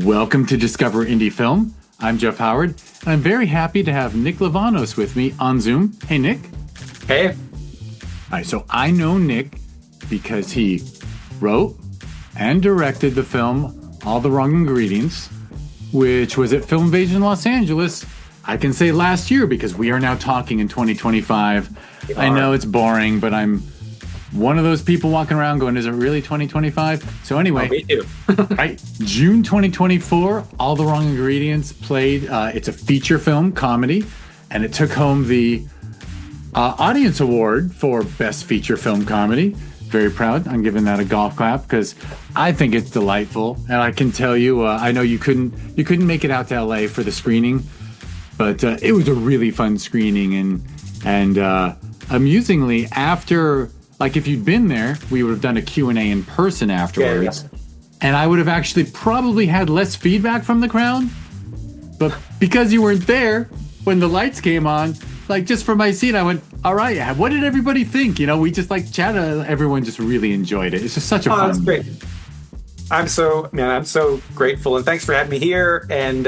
Welcome to Discover Indie Film. I'm Jeff Howard, and I'm very happy to have Nick Livanos with me on Zoom. Hey, Nick. Hey. All right, so I know Nick because he wrote and directed the film All the Wrong Ingredients, which was at Filmvasion Los Angeles, I can say last year because we are now talking in 2025. I know it's boring, but I'm one of those people walking around going, is it really 2025? So anyway, me too. right, June 2024, All the Wrong Ingredients played. It's a feature film comedy, and it took home the Audience Award for Best Feature Film Comedy. Very proud. I'm giving that a golf clap because I think it's delightful. And I can tell you, I know you couldn't make it out to LA for the screening, but it was a really fun screening. And amusingly, after, like if you'd been there, we would have done a Q&A in person afterwards. Yeah. And I would have actually probably had less feedback from the crowd. But because you weren't there, when the lights came on, like just from my seat, I went, all right, what did everybody think? You know, we just like chatted. Everyone just really enjoyed it. It's just such a fun. That's great. I'm so grateful, and thanks for having me here. And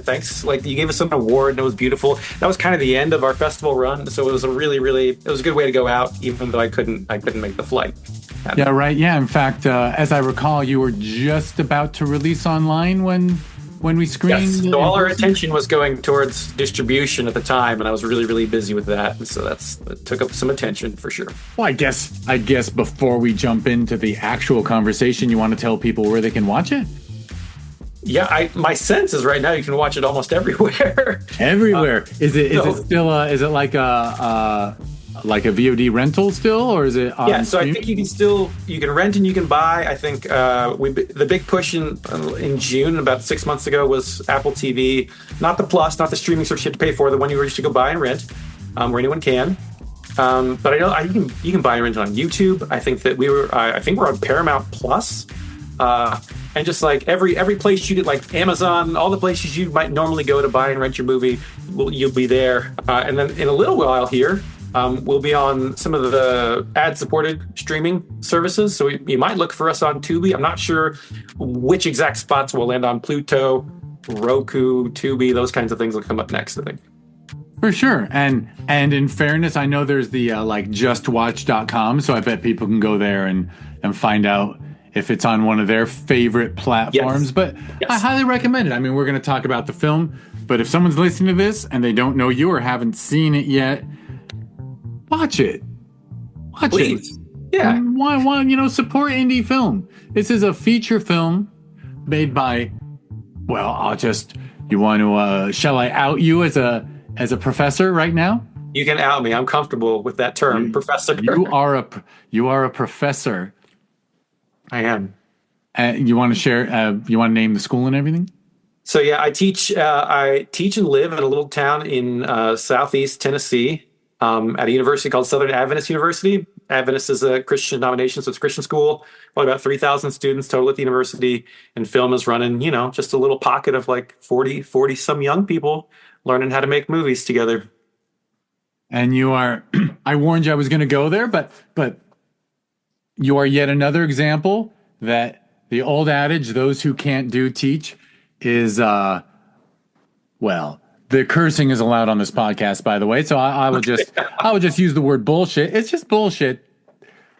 thanks, like you gave us an award, and it was beautiful. That was kind of the end of our festival run, so it was a it was a good way to go out, even though I couldn't make the flight. Yeah, right. Yeah, in fact, as I recall, you were just about to release online when we screened. Yes, so all our attention was going towards distribution at the time, and I was really busy with that, and so that took up some attention for sure. Well, I guess before we jump into the actual conversation, you want to tell people where they can watch it? Yeah, my sense is right now you can watch it almost everywhere. Everywhere. Is it still is it like a VOD rental still, or is it on Yeah, so I think you can rent and you can buy. I think the big push in June, about 6 months ago, was Apple TV, not the Plus, not the streaming service you have to pay for, the one you used to go buy and rent, where anyone can. But I know you can buy and rent on YouTube. I think that we're on Paramount Plus. And just like every place you did, like Amazon, all the places you might normally go to buy and rent your movie, you'll be there. And then in a little while here, we'll be on some of the ad-supported streaming services. So you might look for us on Tubi. I'm not sure which exact spots will land on Pluto, Roku, Tubi. Those kinds of things will come up next, I think. For sure. And in fairness, I know there's the justwatch.com. So I bet people can go there and find out if it's on one of their favorite platforms. Yes. But yes. I highly recommend it. I mean, we're going to talk about the film, but if someone's listening to this and they don't know you or haven't seen it yet, watch it. Please. It. Yeah. Why, support indie film. This is a feature film made by, shall I out you as a professor right now? You can out me. I'm comfortable with that term, professor. You are a professor. I am. You want to share? You want to name the school and everything? So yeah, I teach and live in a little town in southeast Tennessee at a university called Southern Adventist University. Adventist is a Christian denomination, so it's a Christian school. Probably about 3,000 students total at the university, and film is running. Just a little pocket of like 40 some young people learning how to make movies together. And you are. I warned you I was going to go there, but. You are yet another example that the old adage, those who can't do teach, is, the cursing is allowed on this podcast, by the way. So I would just use the word bullshit. It's just bullshit,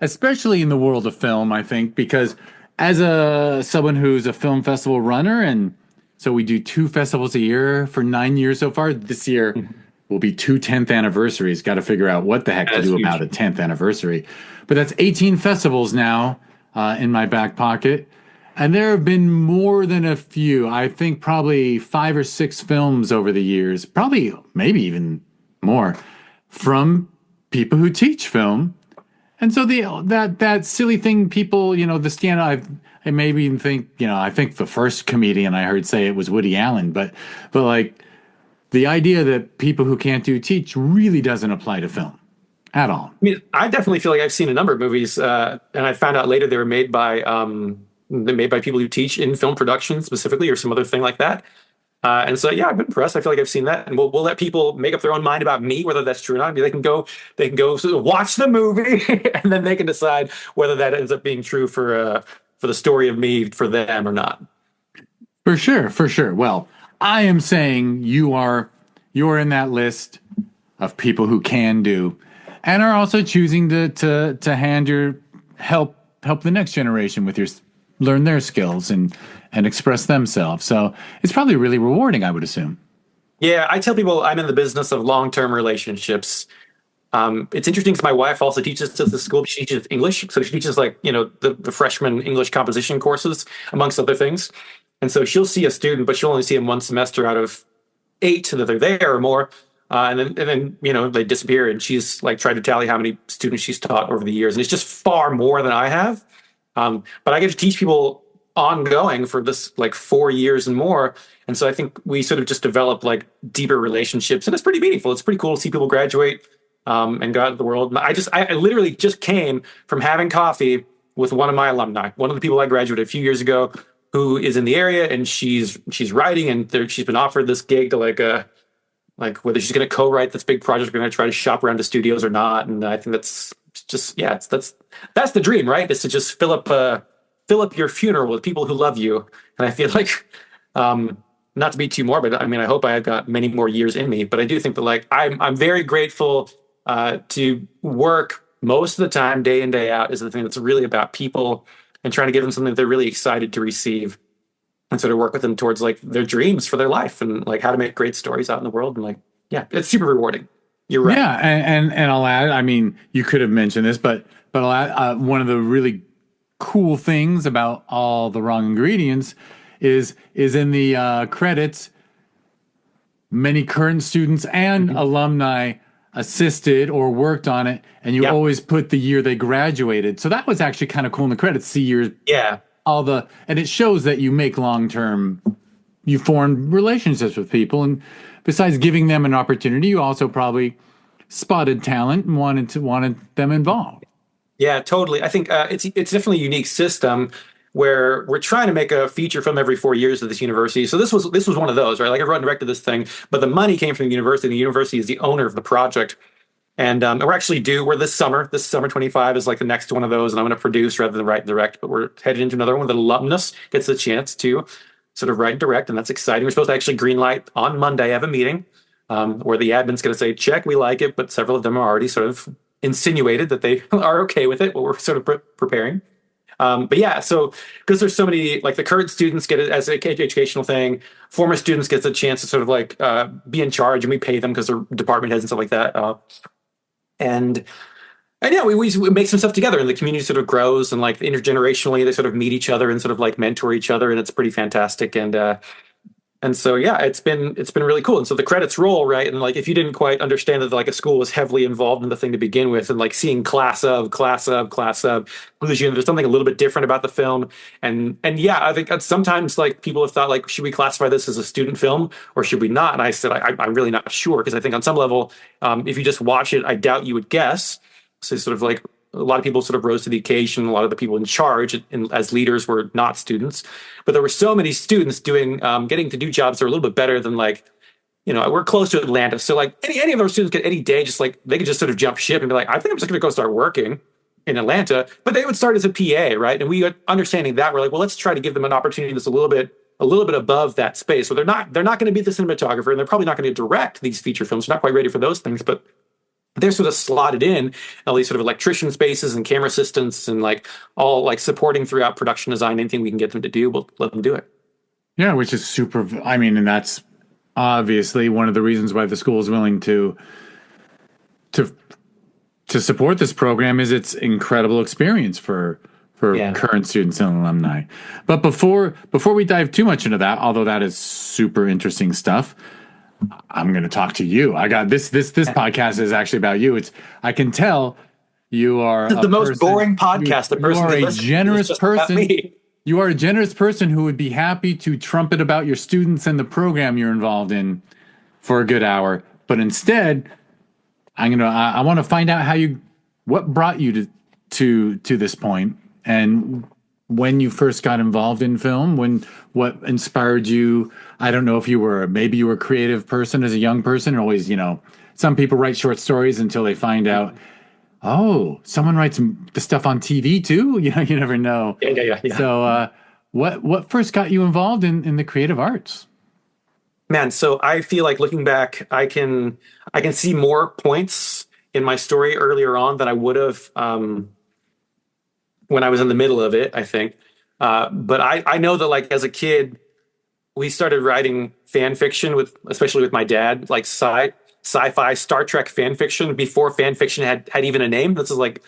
especially in the world of film, I think, because as someone who's a film festival runner, and so we do 2 festivals a year for 9 years so far. This year will be 2 10th anniversaries. Got to figure out what the heck to do about a 10th anniversary. But that's 18 festivals now in my back pocket. And there have been more than a few. I think probably 5 or 6 films over the years, probably maybe even more, from people who teach film. And so that silly thing people, the stand-up, I maybe even think, I think the first comedian I heard say it was Woody Allen. But like the idea that people who can't do teach really doesn't apply to film. At all. I mean, I definitely feel like I've seen a number of movies, and I found out later they were made by people who teach in film production specifically, or some other thing like that. And so, yeah, I've been impressed. I feel like I've seen that, and we'll let people make up their own mind about me, whether that's true or not. They can go watch the movie, and then they can decide whether that ends up being true for the story of me for them or not. For sure, for sure. Well, I am saying you're in that list of people who can do, and are also choosing to hand your help the next generation with your learn their skills and express themselves. So it's probably really rewarding, I would assume. Yeah, I tell people I'm in the business of long-term relationships. It's interesting because my wife also teaches at the school. She teaches English, so she teaches like the freshman English composition courses, amongst other things. And so she'll see a student, but she'll only see him one semester out of 8 that they're there or more. And then they disappear, and she's like tried to tally how many students she's taught over the years, and it's just far more than I have. But I get to teach people ongoing for this like 4 years and more, and so I think we sort of just develop like deeper relationships, and it's pretty meaningful. It's pretty cool to see people graduate and go out into the world. I literally just came from having coffee with one of my alumni, one of the people I graduated a few years ago, who is in the area, and she's writing, and she's been offered this gig to like whether she's going to co-write this big project, we're going to try to shop around to studios or not. And I think that's just, that's the dream, right? Is to just fill up your funeral with people who love you. And I feel like, not to be too morbid, I mean, I hope I've got many more years in me, but I do think that like, I'm very grateful to work most of the time, day in, day out, is the thing that's really about people and trying to give them something that they're really excited to receive, and sort of work with them towards like their dreams for their life and like how to make great stories out in the world. And like, yeah, it's super rewarding. You're right. Yeah, and I'll add. I mean, you could have mentioned this, but I'll add, one of the really cool things about All the Wrong Ingredients is in the credits. Many current students and alumni assisted or worked on it, and you always put the year they graduated. So that was actually kind of cool in the credits. See your and it shows that you make long-term, you form relationships with people, and besides giving them an opportunity, you also probably spotted talent and wanted them involved. Yeah, totally. I think it's definitely a unique system where we're trying to make a feature film every 4 years at this university. So this was one of those, right? Like I wrote and directed this thing, but the money came from the university. The university is the owner of the project. And we're this summer 25 is like the next one of those, and I'm going to produce rather than write and direct, but we're headed into another one that alumnus gets the chance to sort of write and direct, and that's exciting. We're supposed to actually greenlight on Monday. I have a meeting where the admin's going to say, check, we like it, but several of them are already sort of insinuated that they are okay with it, but we're sort of preparing. But yeah, so because there's so many, like the current students get it as an educational thing, former students get the chance to sort of like be in charge, and we pay them because they're department heads and stuff like that. And yeah, we make some stuff together, and the community sort of grows, and like intergenerationally, they sort of meet each other and sort of like mentor each other, and it's pretty fantastic. And so yeah, it's been really cool. And so the credits roll, right? And like if you didn't quite understand that like a school was heavily involved in the thing to begin with, and like seeing class of clues you there's something a little bit different about the film. And yeah, I think sometimes like people have thought like, should we classify this as a student film or should we not? And I said I'm really not sure, because I think on some level, if you just watch it, I doubt you would guess. So sort of like a lot of people sort of rose to the occasion. A lot of the people in charge as leaders were not students, but there were so many students doing, getting to do jobs that are a little bit better than like, we're close to Atlanta. So like any of those students could any day, just like they could just sort of jump ship and be like, I think I'm just going to go start working in Atlanta, but they would start as a PA. Right. And we understanding that we're like, well, let's try to give them an opportunity that's a little bit above that space. So they're not going to be the cinematographer, and they're probably not going to direct these feature films. They're not quite ready for those things, but they're sort of slotted in all these sort of electrician spaces and camera assistants and like all like supporting throughout production design. Anything we can get them to do, we'll let them do it. Yeah, which is super. I mean, and that's obviously one of the reasons why the school is willing to support this program, is its incredible experience for current students and alumni. But before we dive too much into that, although that is super interesting stuff, I'm going to talk to you. I got this podcast is actually about you. I can tell you are the most boring podcast. You are a generous person. You are a generous person who would be happy to trumpet about your students and the program you're involved in for a good hour. But instead, I want to find out what brought you to this point, and when you first got involved in film, what inspired you. I don't know if maybe you were a creative person as a young person, or always, some people write short stories until they find out, oh, someone writes the stuff on TV too. You never know. Yeah. So What first got you involved in the creative arts? Man, so I feel like looking back, I can see more points in my story earlier on than I would have when I was in the middle of it, I think. But I know that like as a kid, we started writing fan fiction with, especially with my dad, like sci-fi Star Trek fan fiction before fan fiction had even a name. This is like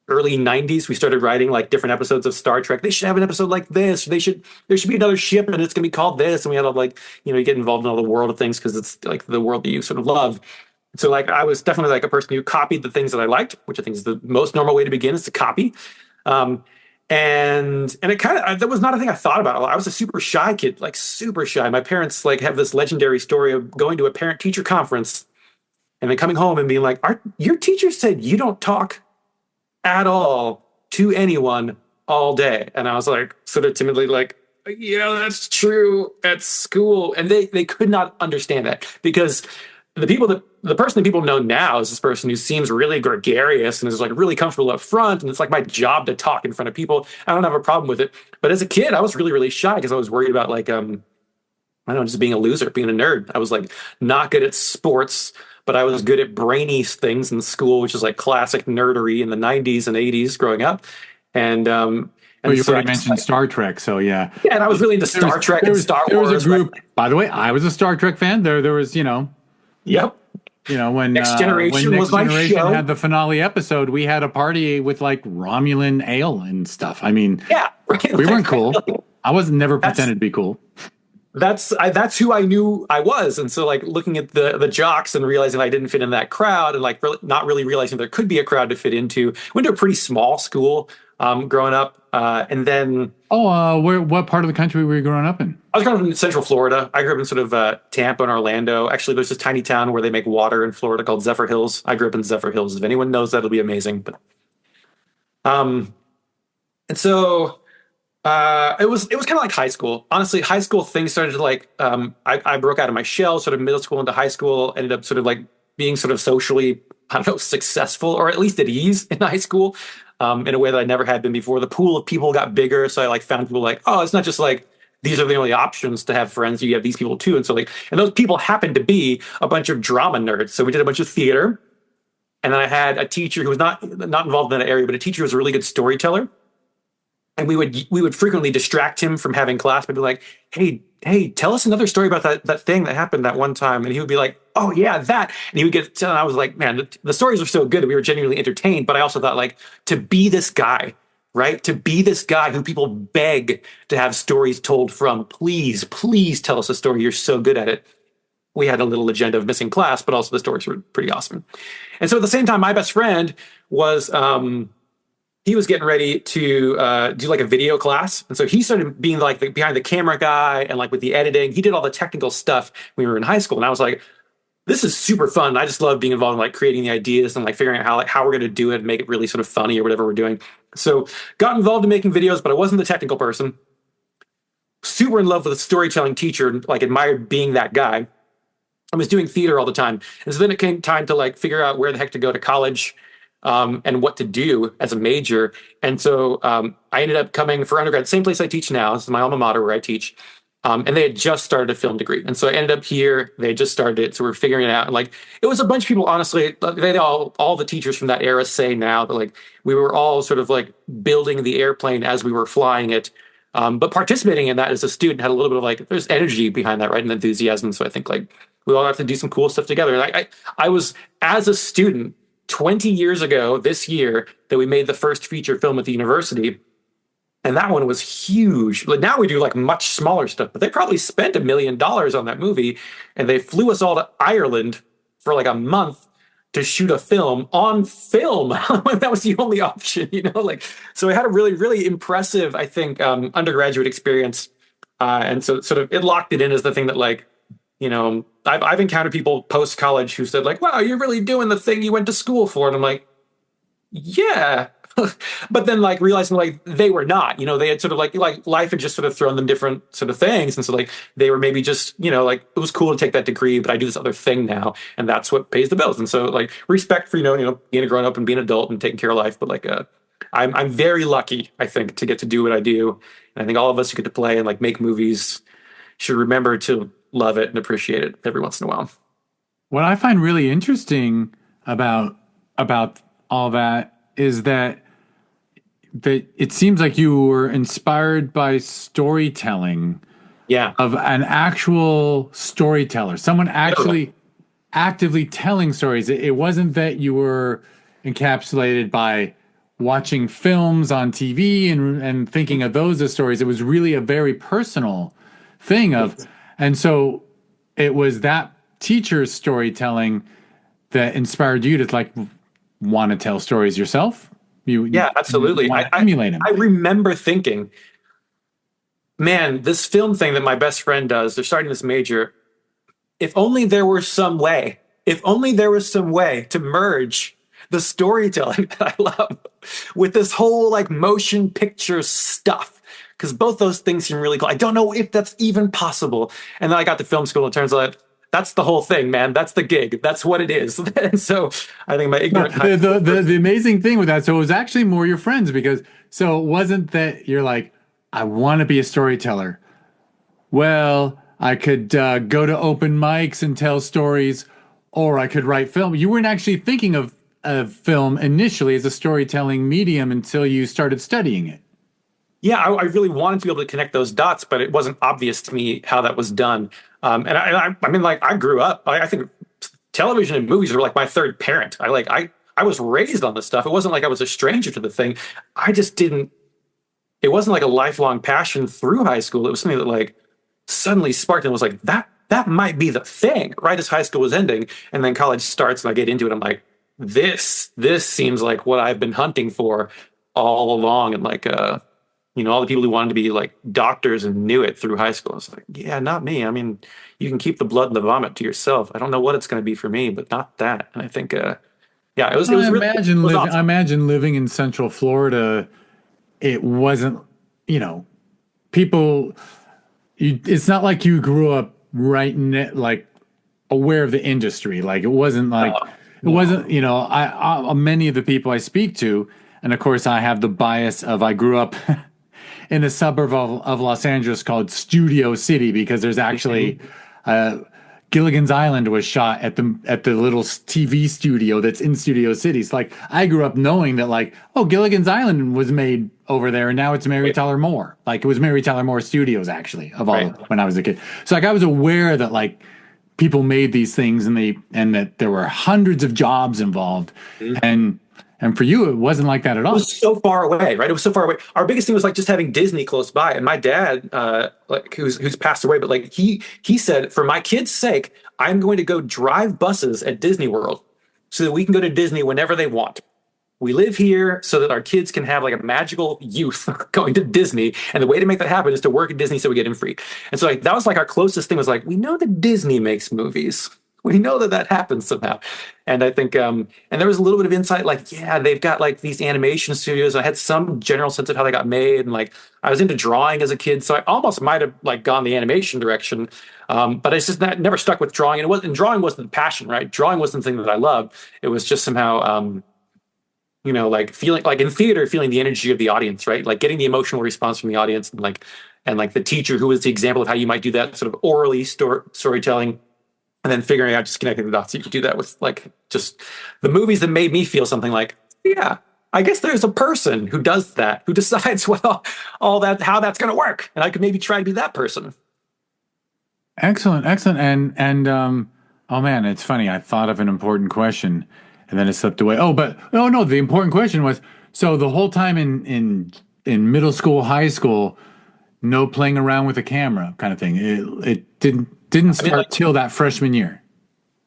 early 90s. We started writing like different episodes of Star Trek. They should have an episode like this. There should be another ship and it's going to be called this. And we had all like, you get involved in all the world of things because it's like the world that you sort of love. So like I was definitely like a person who copied the things that I liked, which I think is the most normal way to begin, is to copy. Um, and it kind of, that was not a thing I thought about. I was a super shy kid, like super shy. My parents like have this legendary story of going to a parent teacher conference and then coming home and being like, your teacher said you don't talk at all to anyone all day. And I was like, sort of timidly like, yeah, that's true at school. And they could not understand that because the person that people know now is this person who seems really gregarious and is like really comfortable up front. And it's like my job to talk in front of people. I don't have a problem with it. But as a kid, I was really, really shy because I was worried about like, I don't know, just being a loser, being a nerd. I was like not good at sports, but I was good at brainy things in school, which is like classic nerdery in the 90s and 80s growing up. And Well, you so already mentioned Star Trek, so yeah. yeah, and I was really into Star Trek and Star There Wars. was a group. By the way, I was a Star Trek fan. There was, Yep. when Next Generation when was Next my Generation show. had the finale episode, we had a party with like Romulan ale and stuff. I mean, Yeah, right. we weren't cool. I was never That's pretended to be cool. that's who I knew I was, and so like looking at the jocks and realizing I didn't fit in that crowd, and like really, not really realizing there could be a crowd to fit into. Went to a pretty small school growing up, and then Oh, what part of the country were you growing up in? I was growing up in Central Florida. I grew up in sort of Tampa and Orlando. Actually, there's this tiny town where they make water in Florida called Zephyr Hills. I grew up in Zephyr Hills. If anyone knows that, it'll be amazing. But um, and so it was kind of like high school. Honestly, high school things started to like I broke out of my shell, sort of middle school into high school, ended up sort of like being sort of socially, I don't know, successful or at least at ease in high school, in a way that I never had been before. The pool of people got bigger, so I like found people like, oh, it's not just like these are the only options to have friends. You have these people too, and so like, and those people happened to be a bunch of drama nerds. So we did a bunch of theater, and then I had a teacher who was not involved in that area, but a teacher who was a really good storyteller, and we would frequently distract him from having class by being like, hey, tell us another story about that thing that happened that one time. And he would be like, oh yeah, that. And he would and I was like, man, the stories were so good that we were genuinely entertained. But I also thought like, to be this guy, right? To be this guy who people beg to have stories told from, please tell us a story. You're so good at it. We had a little agenda of missing class, but also the stories were pretty awesome. And so at the same time, my best friend was he was getting ready to do like a video class. And so he started being like the behind the camera guy and like with the editing. He did all the technical stuff when we were in high school. And I was like, this is super fun. I just love being involved in like creating the ideas and like figuring out how we're going to do it and make it really sort of funny or whatever we're doing. So got involved in making videos, but I wasn't the technical person. Super in love with a storytelling teacher and like admired being that guy. I was doing theater all the time. And so then it came time to like figure out where the heck to go to college, and what to do as a major. And so I ended up coming for undergrad, same place I teach now. This is my alma mater where I teach. And they had just started a film degree. And so I ended up here. They had just started it. So we're figuring it out. And like, it was a bunch of people, honestly, they all the teachers from that era say now that like, we were all sort of like building the airplane as we were flying it. But participating in that as a student had a little bit of like, there's energy behind that, right? And enthusiasm. So I think like, we all have to do some cool stuff together. And I was, as a student, 20 years ago this year that we made the first feature film at the university. And that one was huge. Like now we do like much smaller stuff, but they probably spent $1 million on that movie. And they flew us all to Ireland for like a month to shoot a film on film. That was the only option, like, so I had a really, really impressive, I think, undergraduate experience. And so sort of it locked it in as the thing that like, I've encountered people post college who said like, wow, you're really doing the thing you went to school for. And I'm like, yeah. But then like realizing like they were not, they had sort of like life had just sort of thrown them different sort of things. And so like they were maybe just, like it was cool to take that degree, but I do this other thing now. And that's what pays the bills. And so like respect for, being a grown up and being an adult and taking care of life. But like, I'm very lucky, I think, to get to do what I do. And I think all of us who get to play and like make movies should remember to love it and appreciate it every once in a while. What I find really interesting about about all that is that it seems like you were inspired by storytelling Yeah. of an actual storyteller, someone Totally. actually actively telling stories. It wasn't that you were encapsulated by watching films on TV and thinking of those as stories. It was really a very personal thing of, and so it was that teacher's storytelling that inspired you to like want to tell stories yourself. You Yeah, absolutely. want to emulate him. I remember thinking, man, this film thing that my best friend does, they're starting this major. If only there were some way, if only there was some way to merge the storytelling that I love with this whole like motion picture stuff. Because both those things seem really cool. I don't know if that's even possible. And then I got to film school and it turns out that's the whole thing, man. That's the gig. That's what it is. And so I think my No, ignorant the amazing thing with that, so it was actually more your friends because so it wasn't that you're like, I want to be a storyteller. Well, I could go to open mics and tell stories, or I could write film. You weren't actually thinking of film initially as a storytelling medium until you started studying it. yeah, I really wanted to be able to connect those dots, but it wasn't obvious to me how that was done. I mean, like I grew up. I think television and movies were like my third parent. I was raised on this stuff. It wasn't like I was a stranger to the thing. I just didn't. It wasn't like a lifelong passion through high school. It was something that like suddenly sparked and was like that might be the thing. Right as high school was ending, and then college starts, and I get into it. I'm like, this seems like what I've been hunting for all along, and like all the people who wanted to be like doctors and knew it through high school. It's like, yeah, not me. I mean, you can keep the blood and the vomit to yourself. I don't know what it's going to be for me, but not that. And I think, yeah, it was really, it was I awesome. imagine living in Central Florida, it wasn't, people. It's not like you grew up right in it, like aware of the industry. Like it wasn't like Uh, it wasn't. Many of the people I speak to, and of course I have the bias of I grew up in a suburb of Los Angeles called Studio City because there's actually uh, Gilligan's Island was shot at the little TV studio that's in Studio City. It's like I grew up knowing that like, oh, Gilligan's Island was made over there and now it's Mary Tyler Moore. Like it was Mary Tyler Moore Studios actually of all right. when I was a kid. So like I was aware that like people made these things and that there were hundreds of jobs involved. And for you it wasn't like that at It all. was so far away, right? It was so far away. Our biggest thing was like just having Disney close by. And my dad, like who's passed away, but like he said, for my kids' sake, I'm going to go drive buses at Disney World so that we can go to Disney whenever they want. We live here so that our kids can have like a magical youth going to Disney. And the way to make that happen is to work at Disney so we get in free. And so like that was like our closest thing was like, we know that Disney makes movies. We know that happens somehow. And I think and there was a little bit of insight like, yeah, they've got like these animation studios. I had some general sense of how they got made. And like I was into drawing as a kid. So I almost might have like gone the animation direction. But it's just not, never stuck with drawing. And drawing wasn't the passion, right? Drawing wasn't the thing that I loved. It was just somehow like feeling like in theater, feeling the energy of the audience, right? Like getting the emotional response from the audience and the teacher who was the example of how you might do that sort of orally storytelling, and then figuring out just connecting the dots. You could do that with like just the movies that made me feel something like, yeah, I guess there's a person who does that, who decides all that, how that's going to work. And I could maybe try to be that person. Excellent, excellent. And oh man, it's funny. I thought of an important question and then it slipped away. Oh, but oh no, the important question was so the whole time in middle school, high school, no playing around with a camera kind of thing. It didn't I mean, start like, till that freshman year.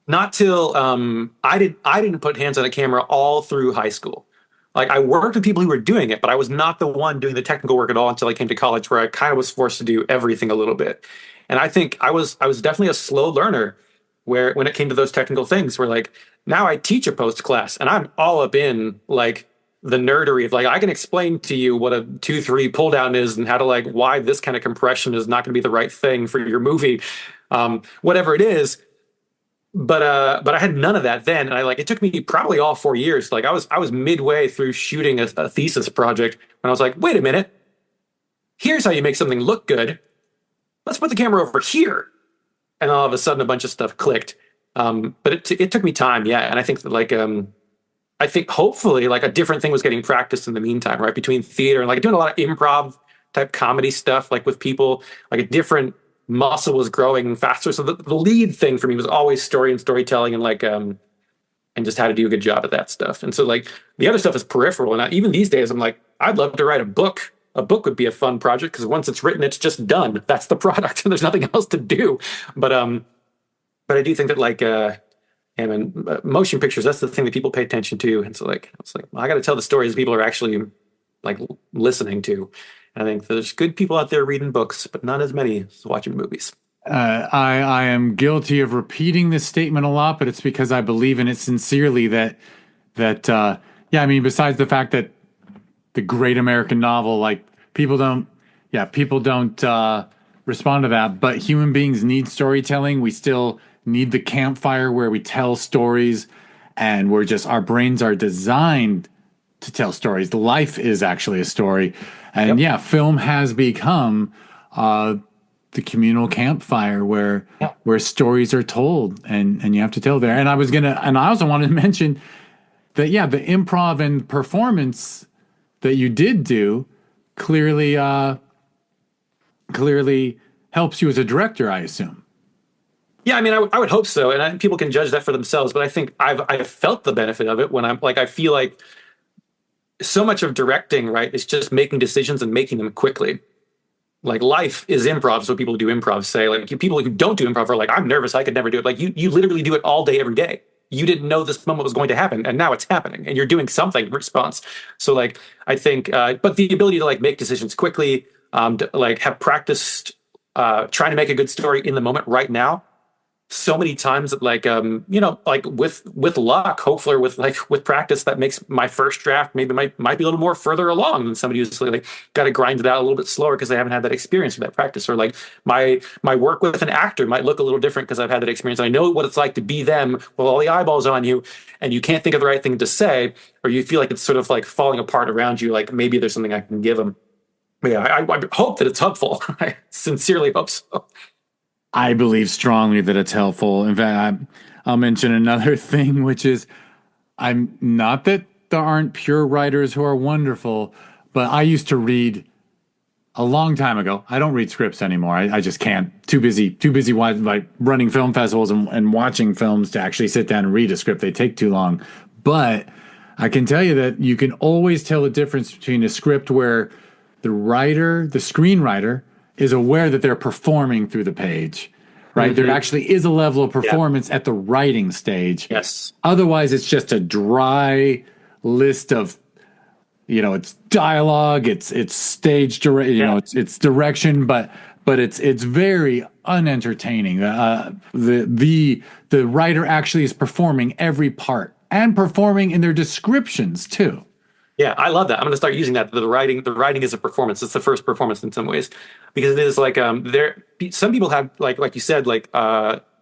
not till I didn't put hands on a camera all through high school. Like I worked with people who were doing it, but I was not the one doing the technical work at all until I came to college, where I kind of was forced to do everything a little bit. And I think I was definitely a slow learner where when it came to those technical things, where like now I teach a post class and I'm all up in like the nerdery of like I can explain to you what a 2/3 pull down is and how to like why this kind of compression is not going to be the right thing for your movie, whatever it is. but I had none of that then, and it took me probably all 4 years. Like I was midway through shooting a thesis project when I was like, wait a minute, here's how you make something look good. Let's put the camera over here, and all of a sudden a bunch of stuff clicked. But it took me time, yeah, and I think that I think hopefully like a different thing was getting practiced in the meantime, right? Between theater and like doing a lot of improv type comedy stuff, like with people, like a different muscle was growing faster. So the lead thing for me was always story and storytelling and and just how to do a good job at that stuff. And so like the other stuff is peripheral. And even these days, I'm like, I'd love to write a book. A book would be a fun project because once it's written, it's just done. That's the product, and there's nothing else to do. But I do think that motion pictures, that's the thing that people pay attention to. And so like, it's like, well, I got to tell the stories people are actually like listening to. And I think there's good people out there reading books, but not as many as watching movies. I am guilty of repeating this statement a lot, but it's because I believe in it sincerely that yeah, I mean, besides the fact that the great American novel, like people don't respond to that, but human beings need storytelling. We still need the campfire where we tell stories, and our brains are designed to tell stories. Life is actually a story. And yeah, film has become the communal campfire where stories are told and you have to tell there. And I also wanted to mention that, yeah, the improv and performance that you did do clearly helps you as a director, I assume. Yeah, I mean, I would hope so, and people can judge that for themselves. But I think I've felt the benefit of it when I feel like so much of directing, right, is just making decisions and making them quickly. Like life is improv, so people who do improv say, like, people who don't do improv are like, I'm nervous, I could never do it. Like you literally do it all day, every day. You didn't know this moment was going to happen, and now it's happening, and you're doing something in response. So like, I think, but the ability to like make decisions quickly, to, like have practiced trying to make a good story in the moment right now so many times that like like with luck, hopefully, or with practice, that makes my first draft maybe might be a little more further along than somebody who's like got to grind it out a little bit slower because they haven't had that experience with that practice. Or like my work with an actor might look a little different because I've had that experience. I know what it's like to be them with all the eyeballs on you, and you can't think of the right thing to say, or you feel like it's sort of like falling apart around you. Like maybe there's something I can give them. But yeah, I hope that it's helpful. I sincerely hope so. I believe strongly that it's helpful. In fact, I'll mention another thing, which is I'm not that there aren't pure writers who are wonderful, but I used to read a long time ago. I don't read scripts anymore. I just can't. Too busy like running film festivals and watching films to actually sit down and read a script. They take too long. But I can tell you that you can always tell the difference between a script where the screenwriter, is aware that they're performing through the page, right? Mm-hmm. There actually is a level of performance at the writing stage. Yes. Otherwise, it's just a dry list of, it's dialogue, it's stage, it's direction, but it's very unentertaining. The writer actually is performing every part and performing in their descriptions too. Yeah, I love that. I'm going to start using that. The writing is a performance. It's the first performance in some ways, because it is like some people have like you said,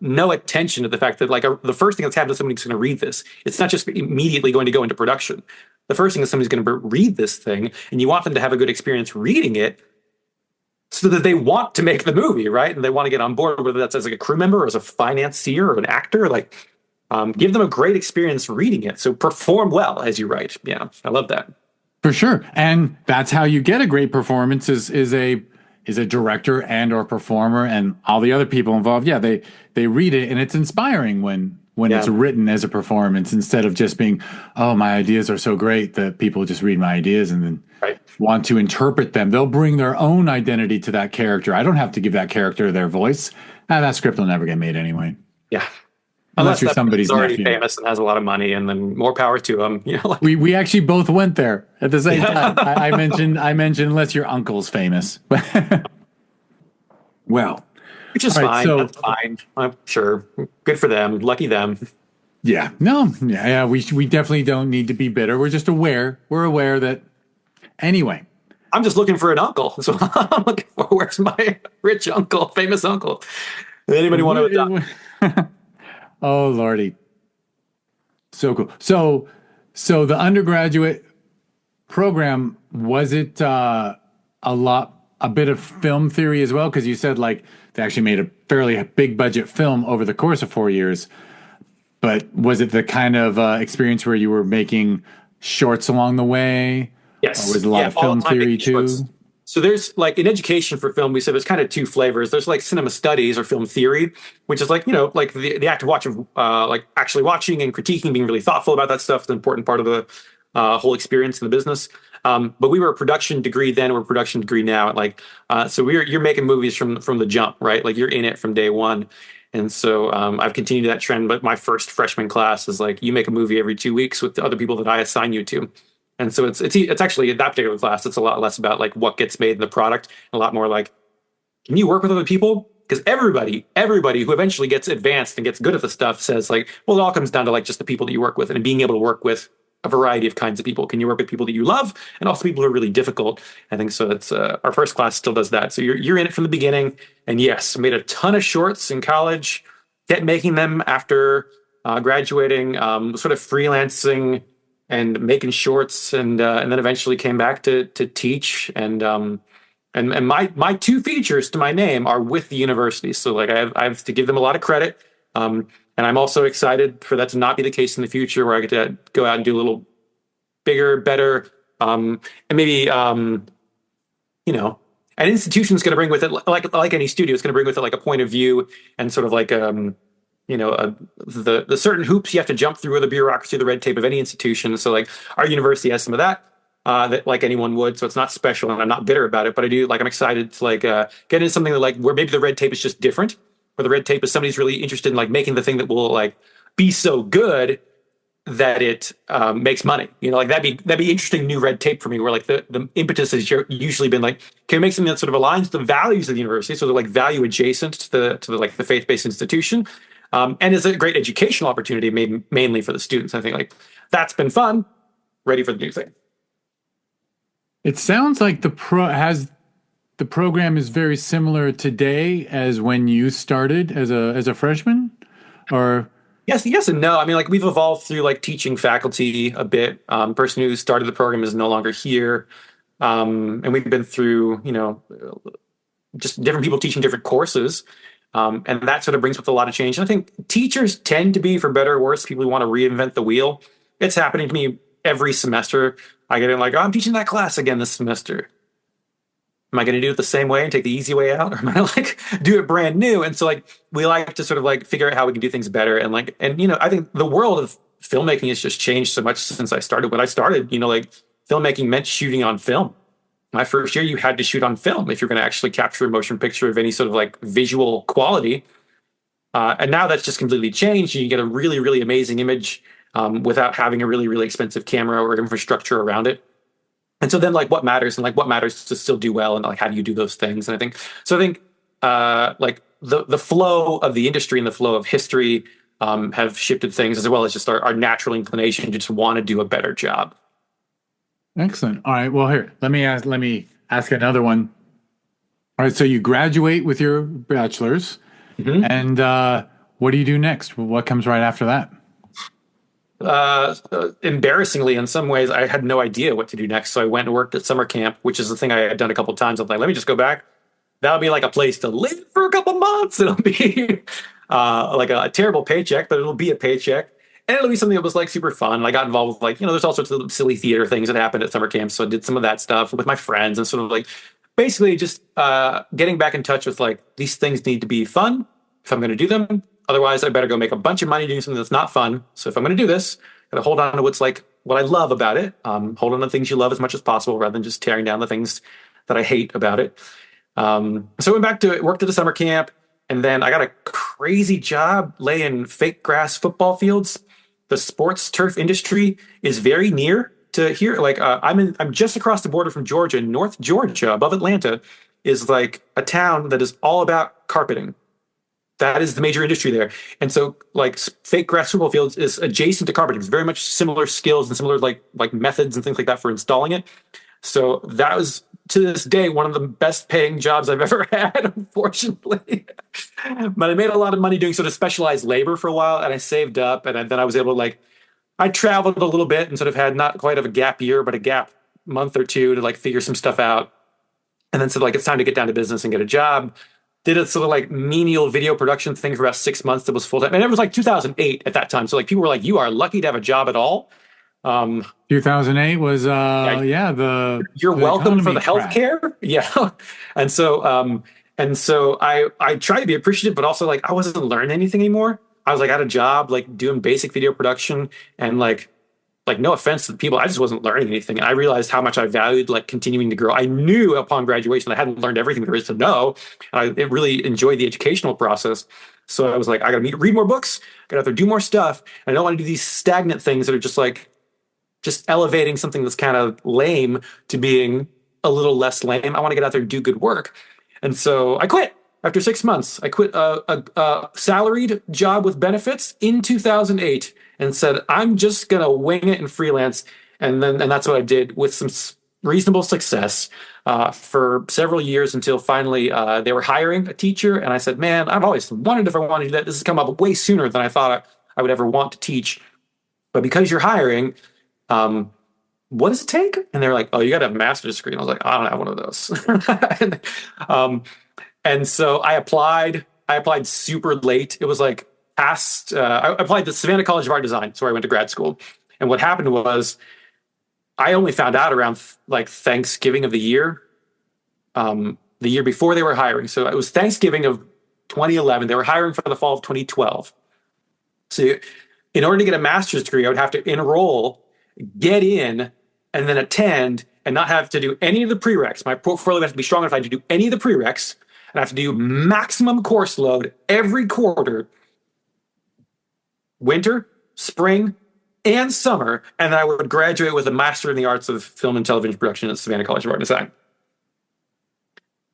no attention to the fact that the first thing that's happened to somebody who's going to read this, it's not just immediately going to go into production. The first thing is somebody's going to read this thing, and you want them to have a good experience reading it, so that they want to make the movie, right? And they want to get on board, whether that's as like a crew member, or as a financier, or an actor, give them a great experience reading it. So perform well as you write. Yeah, I love that. For sure. And that's how you get a great performance is a director and or performer and all the other people involved. Yeah, they read it, and it's inspiring when it's written as a performance, instead of just being, oh, my ideas are so great that people just read my ideas and then want to interpret them. They'll bring their own identity to that character. I don't have to give that character their voice. That script will never get made anyway. Yeah. Unless you're somebody's already nephew. Famous and has a lot of money, and then more power to them. We actually both went there at the same time. I mentioned unless your uncle's famous. Well, which is fine. So, that's fine. I'm sure. Good for them. Lucky them. Yeah. No. Yeah. We definitely don't need to be bitter. We're just aware. We're aware that. Anyway. I'm just looking for an uncle. So I'm looking for, where's my rich uncle, famous uncle? Does anybody want to adopt? Oh Lordy, so cool. So the undergraduate program, was it a bit of film theory as well? Because you said like they actually made a fairly big budget film over the course of 4 years. But was it the kind of experience where you were making shorts along the way, or Yes. was it a lot Yeah. of All film the time theory making shorts. too? So there's like in education for film, we said there's kind of two flavors. There's like cinema studies or film theory, which is like, like the act of watching, like actually watching and critiquing, being really thoughtful about that stuff is an important part of the whole experience in the business. But we were a production degree then, we're a production degree now. So you're making movies from the jump, right? Like you're in it from day one. And so I've continued that trend. But my first freshman class is like you make a movie every 2 weeks with the other people that I assign you to. And so it's actually that particular class. It's a lot less about like what gets made in the product, a lot more like, can you work with other people? Because everybody who eventually gets advanced and gets good at the stuff says like, well, it all comes down to like just the people that you work with and being able to work with a variety of kinds of people. Can you work with people that you love and also people who are really difficult? I think so. It's our first class still does that. So you're in it from the beginning. And yes, made a ton of shorts in college, kept making them after graduating, sort of freelancing and making shorts, and then eventually came back to teach. And my two features to my name are with the university, so like I have to give them a lot of credit. And I'm also excited for that to not be the case in the future, where I get to go out and do a little bigger, better, and maybe an institution's going to bring with it, like any studio, it's going to bring with it like a point of view and sort of like the certain hoops you have to jump through, or the bureaucracy, the red tape of any institution. So like our university has some of that, that like anyone would. So it's not special, and I'm not bitter about it. But I do like I'm excited to like get into something that like where maybe the red tape is just different, where the red tape is somebody's really interested in like making the thing that will like be so good that it makes money. Like that'd be interesting new red tape for me, where like the impetus has usually been like, can we make something that sort of aligns the values of the university, so they're like value adjacent to the like the faith-based institution, and is a great educational opportunity, mainly for the students. I think like that's been fun. Ready for the new thing. It sounds like the program is very similar today as when you started as a freshman, or Yes and no. I mean, like we've evolved through like teaching faculty a bit. Person who started the program is no longer here, and we've been through just different people teaching different courses, and that sort of brings with a lot of change. And I think teachers tend to be, for better or worse, people who want to reinvent the wheel. It's happening to me every semester. I get in like, oh, I'm teaching that class again this semester. Am I going to do it the same way and take the easy way out, or am I like do it brand new? And so like we like to sort of like figure out how we can do things better. And I think the world of filmmaking has just changed so much since I started. When I started, like filmmaking meant shooting on film. My first year, you had to shoot on film if you're going to actually capture a motion picture of any sort of like visual quality. And now that's just completely changed. You get a really, really amazing image without having a really, really expensive camera or infrastructure around it. And so then like what matters, and like what matters to still do well, and like how do you do those things? And I think like the flow of the industry and the flow of history have shifted things, as well as just our natural inclination to just want to do a better job. Excellent. All right. Well, here, let me ask another one. All right. So you graduate with your bachelor's, Mm-hmm. and what do you do next? What comes right after that? Embarrassingly, in some ways, I had no idea what to do next. So I went and worked at summer camp, which is the thing I had done a couple of times. I'm like, let me just go back. That'll be like a place to live for a couple months. It'll be like a terrible paycheck, but it'll be a paycheck. And it'll be something that was like super fun. I got involved with like, there's all sorts of silly theater things that happened at summer camp. So I did some of that stuff with my friends, and sort of like basically just getting back in touch with like these things need to be fun if I'm going to do them. Otherwise, I better go make a bunch of money doing something that's not fun. So if I'm going to do this, I gotta hold on to what I love about it. Hold on to things you love as much as possible, rather than just tearing down the things that I hate about it. So I went back to worked at a summer camp, and then I got a crazy job laying fake grass football fields. The sports turf industry is very near to here. Like I'm just across the border from Georgia. North Georgia, above Atlanta, is like a town that is all about carpeting. That is the major industry there. And so like fake grass football fields is adjacent to carpeting. It's very much similar skills and similar like methods and things like that for installing it. So that was, to this day, one of the best paying jobs I've ever had, unfortunately. But I made a lot of money doing sort of specialized labor for a while, and I saved up, and then I was able to I traveled a little bit and sort of had not quite of a gap year, but a gap month or two to figure some stuff out. And then said it's time to get down to business and get a job. Did a sort of menial video production thing for about 6 months that was full time. And it was 2008 at that time. So people were like, you are lucky to have a job at all. 2008 was you're welcome for the healthcare. Yeah. And so I tried to be appreciative, but also I wasn't learning anything anymore. I was at a job doing basic video production, and no offense to the people, I just wasn't learning anything. And I realized how much I valued continuing to grow. I knew upon graduation I hadn't learned everything there is to know. And I really enjoyed the educational process. So I was I got to read more books, got to have to do more stuff. And I don't want to do these stagnant things that are just elevating something that's kind of lame to being a little less lame. I want to get out there and do good work. And so I quit after 6 months. I quit a salaried job with benefits in 2008 and said, I'm just going to wing it and freelance. And that's what I did with some reasonable success for several years, until finally they were hiring a teacher. And I said, man, I've always wondered if I want to do that. This has come up way sooner than I thought I would ever want to teach. But because you're hiring, what does it take? And they're like, oh, you got to have a master's degree. And I was like, I don't have one of those. And so I applied super late. It was I applied to Savannah College of Art Design. That's where I went to grad school. And what happened was I only found out around Thanksgiving of the year before they were hiring. So it was Thanksgiving of 2011. They were hiring for the fall of 2012. So in order to get a master's degree, I would have to enroll, get in, and then attend, and not have to do any of the prereqs. My portfolio would have to be strong enough I had to do any of the prereqs, and I have to do maximum course load every quarter, winter, spring, and summer, and I would graduate with a Master in the Arts of Film and Television Production at Savannah College of Art Design.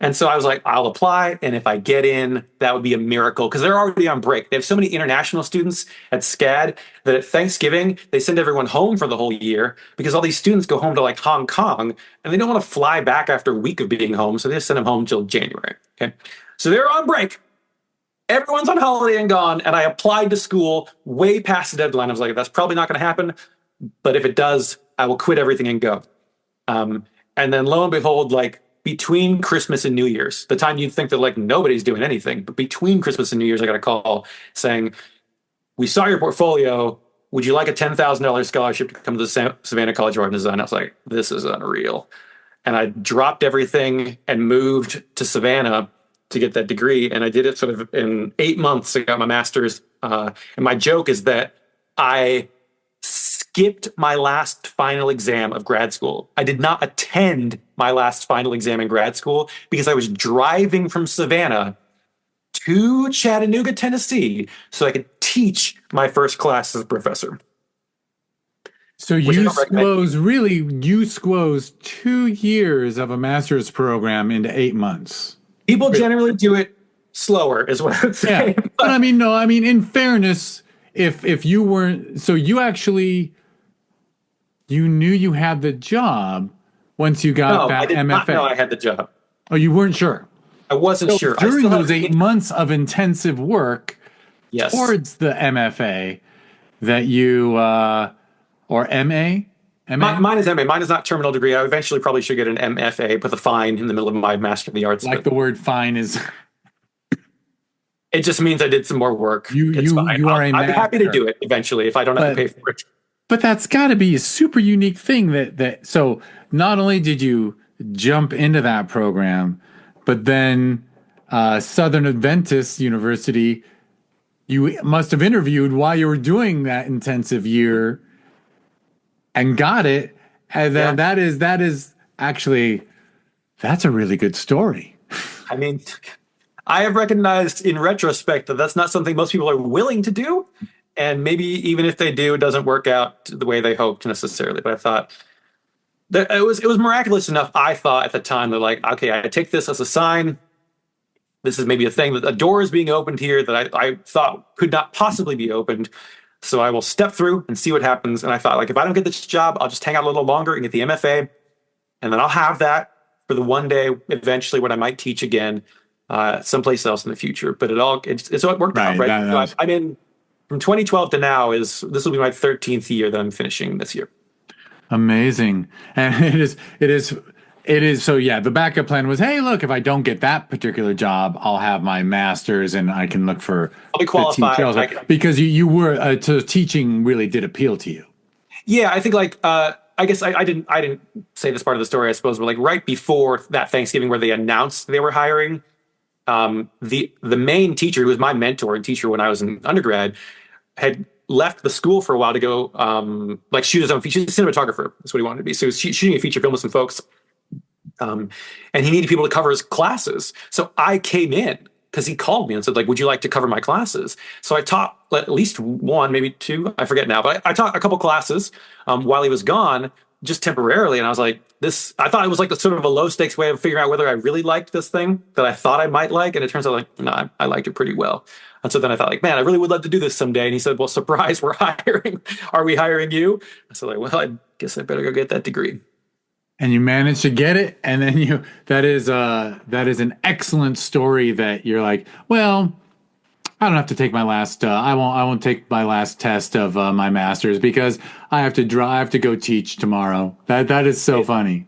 And so I was like, I'll apply, and if I get in, that would be a miracle, because they're already on break. They have so many international students at SCAD that at Thanksgiving, they send everyone home for the whole year, because all these students go home to Hong Kong, and they don't want to fly back after a week of being home, so they just send them home until January. Okay, so they're on break. Everyone's on holiday and gone, and I applied to school way past the deadline. I was like, that's probably not going to happen, but if it does, I will quit everything and go. And then lo and behold, between Christmas and New Year's, the time you'd think that nobody's doing anything, but between Christmas and New Year's, I got a call saying, we saw your portfolio. Would you like a $10,000 scholarship to come to the Savannah College of Art and Design? I was like, this is unreal. And I dropped everything and moved to Savannah to get that degree. And I did it sort of in 8 months. I got my master's. And my joke is that I skipped my last final exam of grad school. I did not attend my last final exam in grad school because I was driving from Savannah to Chattanooga, Tennessee, so I could teach my first class as a professor. So you squoze 2 years of a master's program into 8 months. People generally do it slower, is what I would say. Yeah. But in fairness, if you weren't, so you knew you had the job once you got that MFA. I did not know I had the job. Oh, you weren't sure? I wasn't sure. During those 8 months of intensive work towards the MFA that you, or MA? Mine is MA. Mine is not terminal degree. I eventually probably should get an MFA, put the fine in the middle of my Master of the Arts. The word fine is... It just means I did some more work. You are a master. I'm happy to do it eventually if I don't have to pay for it. But that's got to be a super unique thing so not only did you jump into that program, but then Southern Adventist University, you must have interviewed while you were doing that intensive year and got it. And then that is actually, that's a really good story. I mean, I have recognized in retrospect that that's not something most people are willing to do. And maybe even if they do, it doesn't work out the way they hoped necessarily. But I thought that it was miraculous enough, I thought at the time, that okay, I take this as a sign. This is maybe a thing, that a door is being opened here that I thought could not possibly be opened. So I will step through and see what happens. And I thought, if I don't get this job, I'll just hang out a little longer and get the MFA. and then I'll have that for the one day eventually when I might teach again someplace else in the future. But so it worked out, Right. right? That So was I'm in from 2012 to now this will be my 13th year that I'm finishing this year. amazing. And it is. So yeah, the backup plan was, hey, look, if I don't get that particular job, I'll have my master's and I can look for I'll be to teach qualified. elsewhere. Because you were so teaching really did appeal to you. Yeah, I think like I guess I didn't say this part of the story, I suppose, but like right before that Thanksgiving where they announced they were hiring, the main teacher who was my mentor and teacher when I was in undergrad had left the school for a while to go like shoot his own feature. He's a cinematographer. That's what he wanted to be. So he was shooting a feature film with some folks. And he needed people to cover his classes. So I came in because he called me and said, like, would you like to cover my classes? So I taught at least one, maybe two, I forget now, but I taught a couple classes while he was gone, just temporarily. And I was like, I thought it was like the sort of a low stakes way of figuring out whether I really liked this thing that I thought I might like. And it turns out like, no, I liked it pretty well. And so then I thought like, man, I really would love to do this someday. And he said, well, surprise, we're hiring. Are we hiring you? I said like, well, I guess I better go get that degree. And you managed to get it, and then that is an excellent story that you're like, well, I don't have to take my last I won't take my last test of my master's because I have to go teach tomorrow. That is so funny.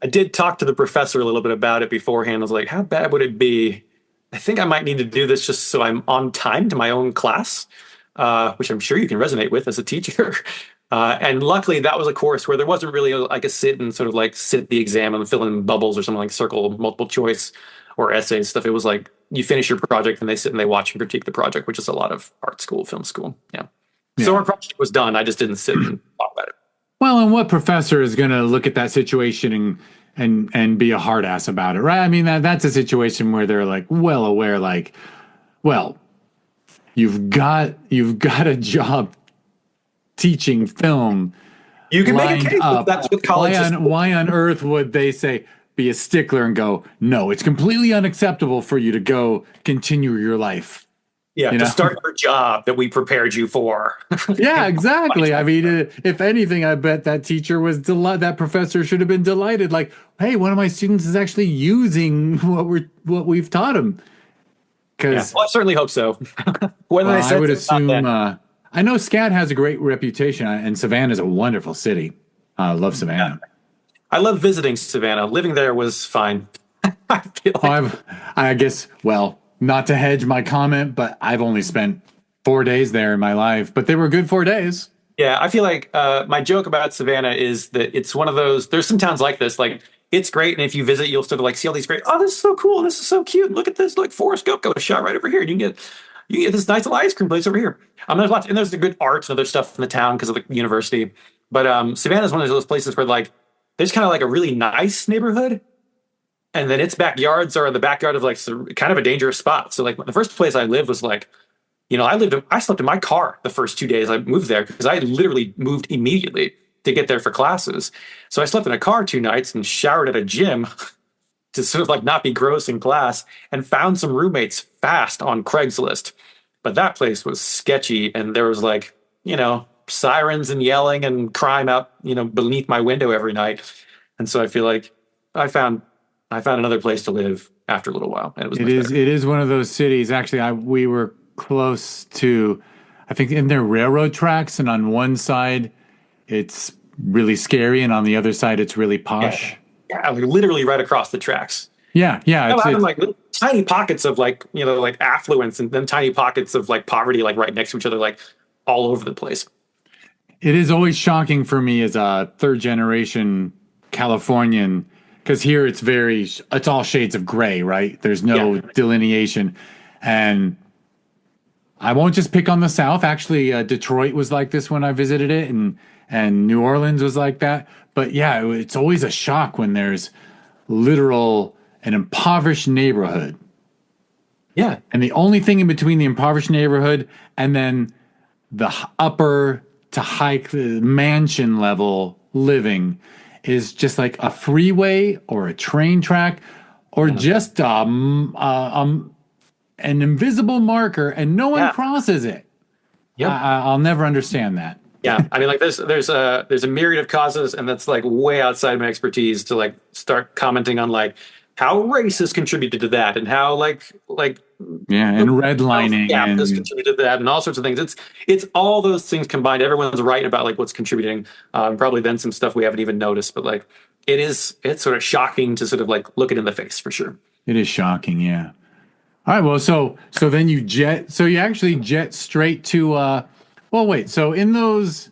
I did talk to the professor a little bit about it beforehand. I was like, how bad would it be? I think I might need to do this just so I'm on time to my own class, which I'm sure you can resonate with as a teacher. And luckily, that was a course where there wasn't really like a sit and sort of like sit the exam and fill in bubbles or something like circle multiple choice or essays stuff. It was like you finish your project and they sit and they watch and critique the project, which is a lot of art school, film school. Yeah. So our project was done. I just didn't sit and talk about it. Well, and what professor is going to look at that situation and be a hard ass about it, right? I mean, that's a situation where they're like well aware, like, well, you've got a job teaching film. You can make a case up. That's what college is. Why on earth would they say be a stickler and go, no, it's completely unacceptable for you to go continue your life. Yeah, to start your job that we prepared you for. Yeah, exactly. I mean, if anything, I bet that teacher was that professor should have been delighted. Like, hey, one of my students is actually using what we've taught him. Because I certainly hope so. I would assume. I know SCAD has a great reputation, and Savannah is a wonderful city. I love Savannah. Yeah. I love visiting Savannah. Living there was fine. I feel like I guess, well, not to hedge my comment, but I've only spent 4 days there in my life, but they were good 4 days. Yeah, I feel like my joke about Savannah is that it's one of those, there's some towns like this, like it's great. And if you visit, you'll sort of like see all these great, oh, this is so cool. This is so cute. Look at this, like Forrest Gump got a shot right over here. And you can get this nice little ice cream place over here. There's lots, and there's the good arts and other stuff in the town because of the university. But Savannah is one of those places where like there's kind of like a really nice neighborhood, and then its backyards are in the backyard of like kind of a dangerous spot. So like the first place I lived was like, I slept in my car the first 2 days I moved there because I literally moved immediately to get there for classes. So I slept in a car 2 nights and showered at a gym to sort of like not be gross in class, and found some roommates fast on Craigslist. But that place was sketchy, and there was like, sirens and yelling and crime out, beneath my window every night. And so I feel like I found another place to live after a little while. And it is one of those cities. Actually, we were close to, I think, in their railroad tracks, and on one side it's really scary, and on the other side it's really posh. Yeah, literally right across the tracks. Yeah. It's like little tiny pockets of like, like affluence, and then tiny pockets of like poverty, like right next to each other, like all over the place. It is always shocking for me as a third generation Californian, because here it's all shades of gray, right? There's no delineation. And I won't just pick on the South. Actually, Detroit was like this when I visited it, and New Orleans was like that. But yeah, it's always a shock when there's an impoverished neighborhood. Yeah. And the only thing in between the impoverished neighborhood and then the upper to high mansion level living is just like a freeway or a train track or just an invisible marker, and no one crosses it. Yep. I'll never understand that. Yeah, I mean, like there's a myriad of causes, and that's like way outside my expertise to like start commenting on like how race has contributed to that, and how like Yeah, and redlining gap has and contributed to that, and all sorts of things. It's all those things combined. Everyone's right about like what's contributing, probably then some stuff we haven't even noticed, but like it's sort of shocking to sort of like look it in the face for sure. it is shocking. Yeah. All right. Well, so then you actually jet straight to. Well, wait. So in those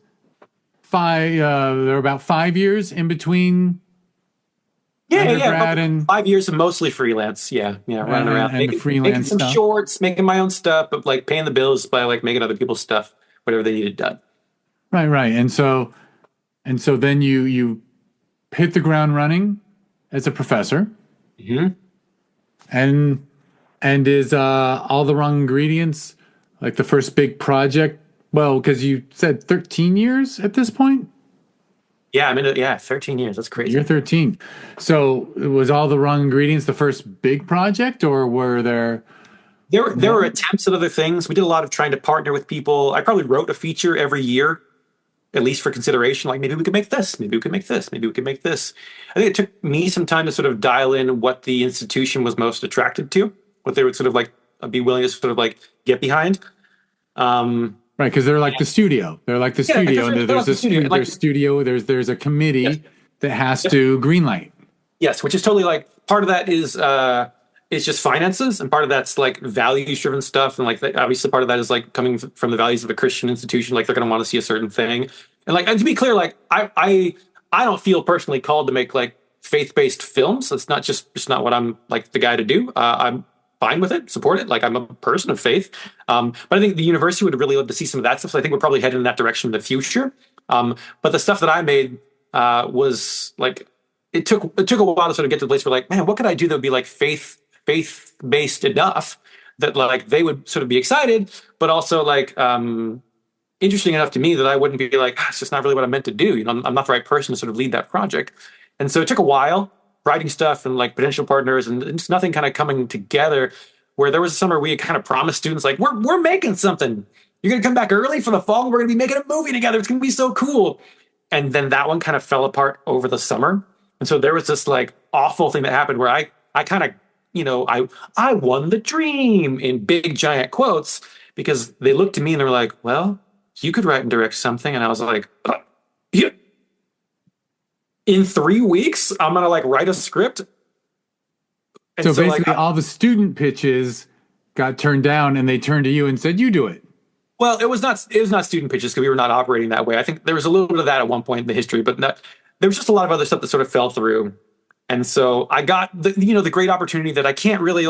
there are about 5 years in between undergrad Yeah. and 5 years of mostly freelance. Yeah, running around and the making freelance some stuff. shorts, making my own stuff, but like paying the bills by like making other people's stuff, whatever they needed done. Right, right. And so then you hit the ground running as a professor, Hmm. and is all the wrong ingredients like the first big project? Well, because you said 13 years at this point. Yeah, I mean, yeah, 13 years. That's You're crazy. 13. So was all the wrong ingredients the first big project, or were there There were more? attempts at other things. We did a lot of trying to partner with people. I probably wrote a feature every year, at least for consideration. Like maybe we could make this, maybe we could make this, maybe we could make this. I think it took me some time to sort of dial in what the institution was most attracted to, what they would sort of like be willing to sort of like get behind. Um, Right, because they're like the studio. They're like the yeah, like studio, and they're there's like the studio. And like, there's studio. There's a yes, committee that has yep, to greenlight. yes, which is totally like part of that is just finances, and part of that's like values driven stuff, and like obviously part of that is like coming from the values of a Christian institution. Like they're going to want to see a certain thing, and like and to be clear, like I don't feel personally called to make like faith based films. That's not just not what I'm like the guy to do. I'm fine with it, support it. Like I'm a person of faith, but I think the university would really love to see some of that stuff. So I think we're probably headed in that direction in the future. But the stuff that I made was like it took a while to sort of get to the place where like, man, what could I do that would be like faith based enough that like they would sort of be excited, but also like interesting enough to me that I wouldn't be like, "Ah, it's just not really what I meant to do. You know, I'm not the right person to sort of lead that project." And so it took a while writing stuff and like potential partners and just nothing kind of coming together. Where there was a summer we had kind of promised students like, we're making something. You're gonna come back early for the fall. We're gonna be making a movie together. It's gonna be so cool. And then that one kind of fell apart over the summer. And so there was this like awful thing that happened where I kind of I won the dream in big giant quotes because they looked at me and they were like, well, you could write and direct something. And I was like, yeah, in 3 weeks, I'm gonna like write a script. And So so like basically, all the student pitches got turned down, and they turned to you and said, "You do it." well, it was not student pitches because we were not operating that way. I think there was a little bit of that at one point in the history, but there was just a lot of other stuff that sort of fell through. And so I got the great opportunity that I can't really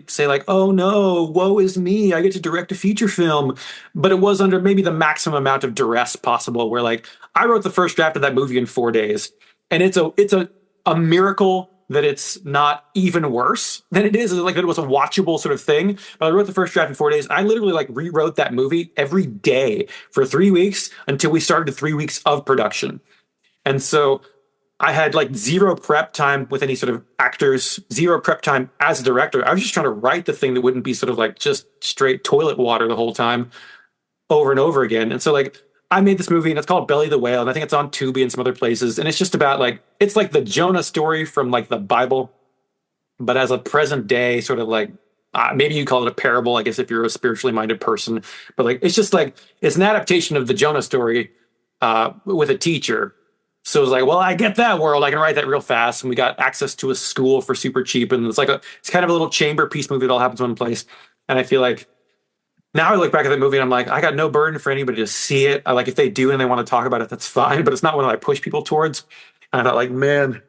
say like, oh no, woe is me, I get to direct a feature film. But it was under maybe the maximum amount of duress possible, where like I wrote the first draft of that movie in 4 days. And it's a miracle that it's not even worse than it is. Like that it was a watchable sort of thing. But I wrote the first draft in 4 days. I literally like rewrote that movie every day for 3 weeks until we started 3 weeks of production. And so I had like zero prep time with any sort of actors, zero prep time as a director. I was just trying to write the thing that wouldn't be sort of like just straight toilet water the whole time over and over again. And so like I made this movie and it's called Belly the Whale. And I think it's on Tubi and some other places. And it's just about like, it's like the Jonah story from like the Bible, but as a present day sort of like, maybe you call it a parable, I guess, if you're a spiritually minded person. But like, it's just like, it's an adaptation of the Jonah story with a teacher. So it's like, well, I get that world. I can write that real fast. And we got access to a school for super cheap. And it's kind of a little chamber piece movie that all happens in one place. And I feel like now I look back at that movie and I'm like, I got no burden for anybody to see it. I like if they do and they want to talk about it, that's fine. But it's not one that I push people towards. And I thought like, man,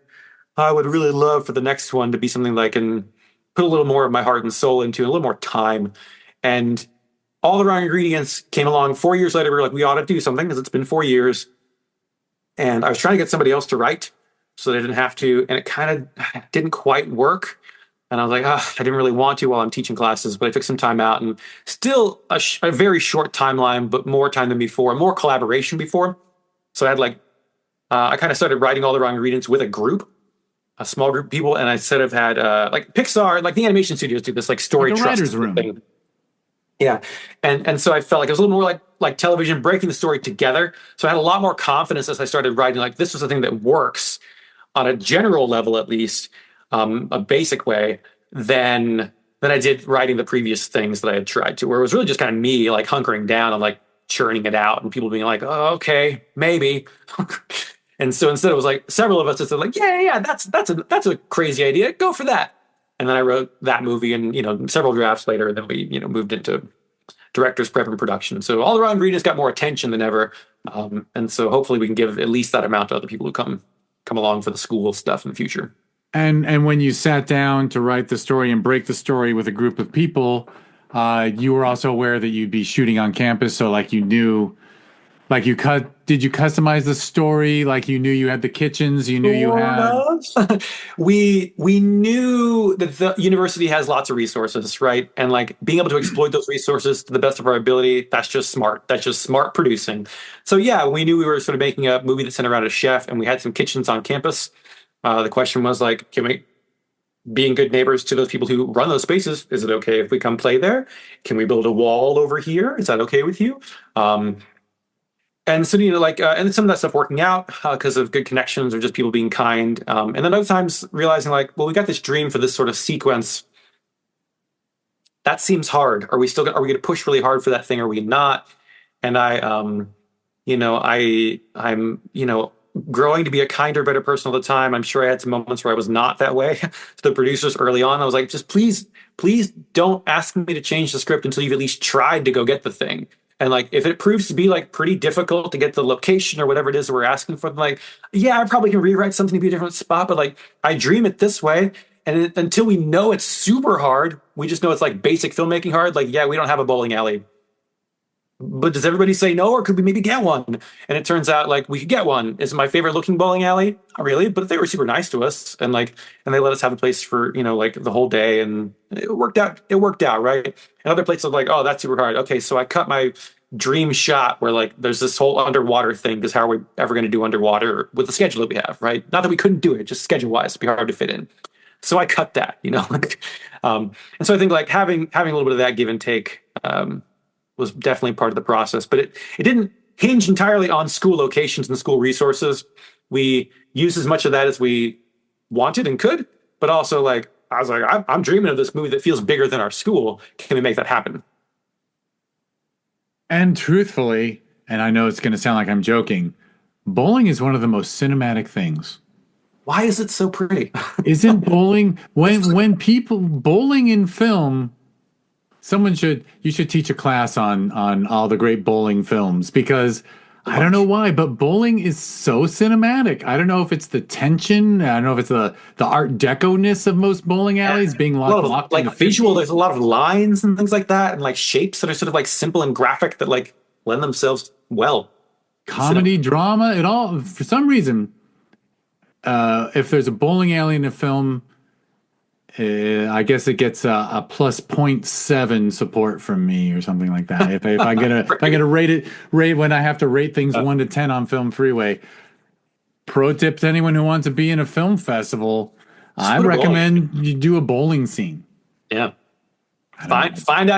I would really love for the next one to be something that I can put a little more of my heart and soul into, a little more time. And all the wrong ingredients came along. 4 years later, we were like, we ought to do something because it's been 4 years. And I was trying to get somebody else to write so they didn't have to. And it kind of didn't quite work. And I was like, I didn't really want to while I'm teaching classes, but I took some time out and still a very short timeline, but more time than before, more collaboration before. So I had like, I kind of started writing all the wrong ingredients with a group, a small group of people. And I sort of had like Pixar, like the animation studios do this like Like story a trust writer's room. thing. Yeah. And so I felt like it was a little more like like television, breaking the story together. So I had a lot more confidence as I started writing. Like this was a thing that works on a general level, at least, a basic way, than I did writing the previous things that I had tried to, where it was really just kind of me like hunkering down and like churning it out, and people being like, "Oh, okay, maybe." And so instead, it was like several of us that said, like, "Yeah, that's a crazy idea. Go for that." And then I wrote that movie, and several drafts later, then we moved into director's prep and production. So All the Raw Ingredients got more attention than ever, and so hopefully we can give at least that amount to other people who come along for the school stuff in the future. And when you sat down to write the story and break the story with a group of people, you were also aware that you'd be shooting on campus. So like you knew, like did you customize the story? Like you knew you had the kitchens, you knew you had. we knew that the university has lots of resources, right? And like being able to exploit those resources to the best of our ability, that's just smart. That's just smart producing. So yeah, we knew we were sort of making a movie that centered around a chef, and we had some kitchens on campus. The question was like, can we, being good neighbors to those people who run those spaces, is it okay if we come play there? Can we build a wall over here? Is that okay with you? And so, and some of that stuff working out because of good connections or just people being kind. And then other times realizing like, well, we got this dream for this sort of sequence. That seems hard. Are we going to push really hard for that thing? Or are we not? And I'm growing to be a kinder, better person all the time. I'm sure I had some moments where I was not that way. To the producers early on, I was like, just please don't ask me to change the script until you've at least tried to go get the thing. And like, if it proves to be like pretty difficult to get the location or whatever it is that we're asking for, like, yeah, I probably can rewrite something to be a different spot, but like, I dream it this way. And until we know it's super hard, we just know it's like basic filmmaking hard. Like, yeah, we don't have a bowling alley. But does everybody say no, or could we maybe get one? And it turns out like we could get one. Is it my favorite looking bowling alley? Not really, but they were super nice to us, and they let us have a place for like the whole day, and it worked out. It worked out, right? And other places are like, oh, that's super hard. Okay, so I cut my dream shot where like there's this whole underwater thing, because how are we ever going to do underwater with the schedule that we have, right? Not that we couldn't do it, just schedule wise, it'd be hard to fit in. So I cut that, and so I think like having a little bit of that give and take. Was definitely part of the process, but it didn't hinge entirely on school locations and school resources. We used as much of that as we wanted and could, but also like, I was like, I'm dreaming of this movie that feels bigger than our school. Can we make that happen? And truthfully, and I know it's going to sound like I'm joking, bowling is one of the most cinematic things. Why is it so pretty? Isn't bowling, when people, bowling in film, you should teach a class on all the great bowling films, because I don't know why, but bowling is so cinematic. I don't know if it's the tension. I don't know if it's the Art Deco-ness of most bowling alleys being locked like visual. There's a lot of lines and things like that, and like shapes that are sort of like simple and graphic that like lend themselves well. Comedy, drama, it all, for some reason, if there's a bowling alley in a film, I guess it gets a plus 0.7 support from me or something like that. If I get a rate when I have to rate things 1 to 10 on Film Freeway. Pro tip to anyone who wants to be in a film festival, I recommend you do a bowling scene. Yeah. Find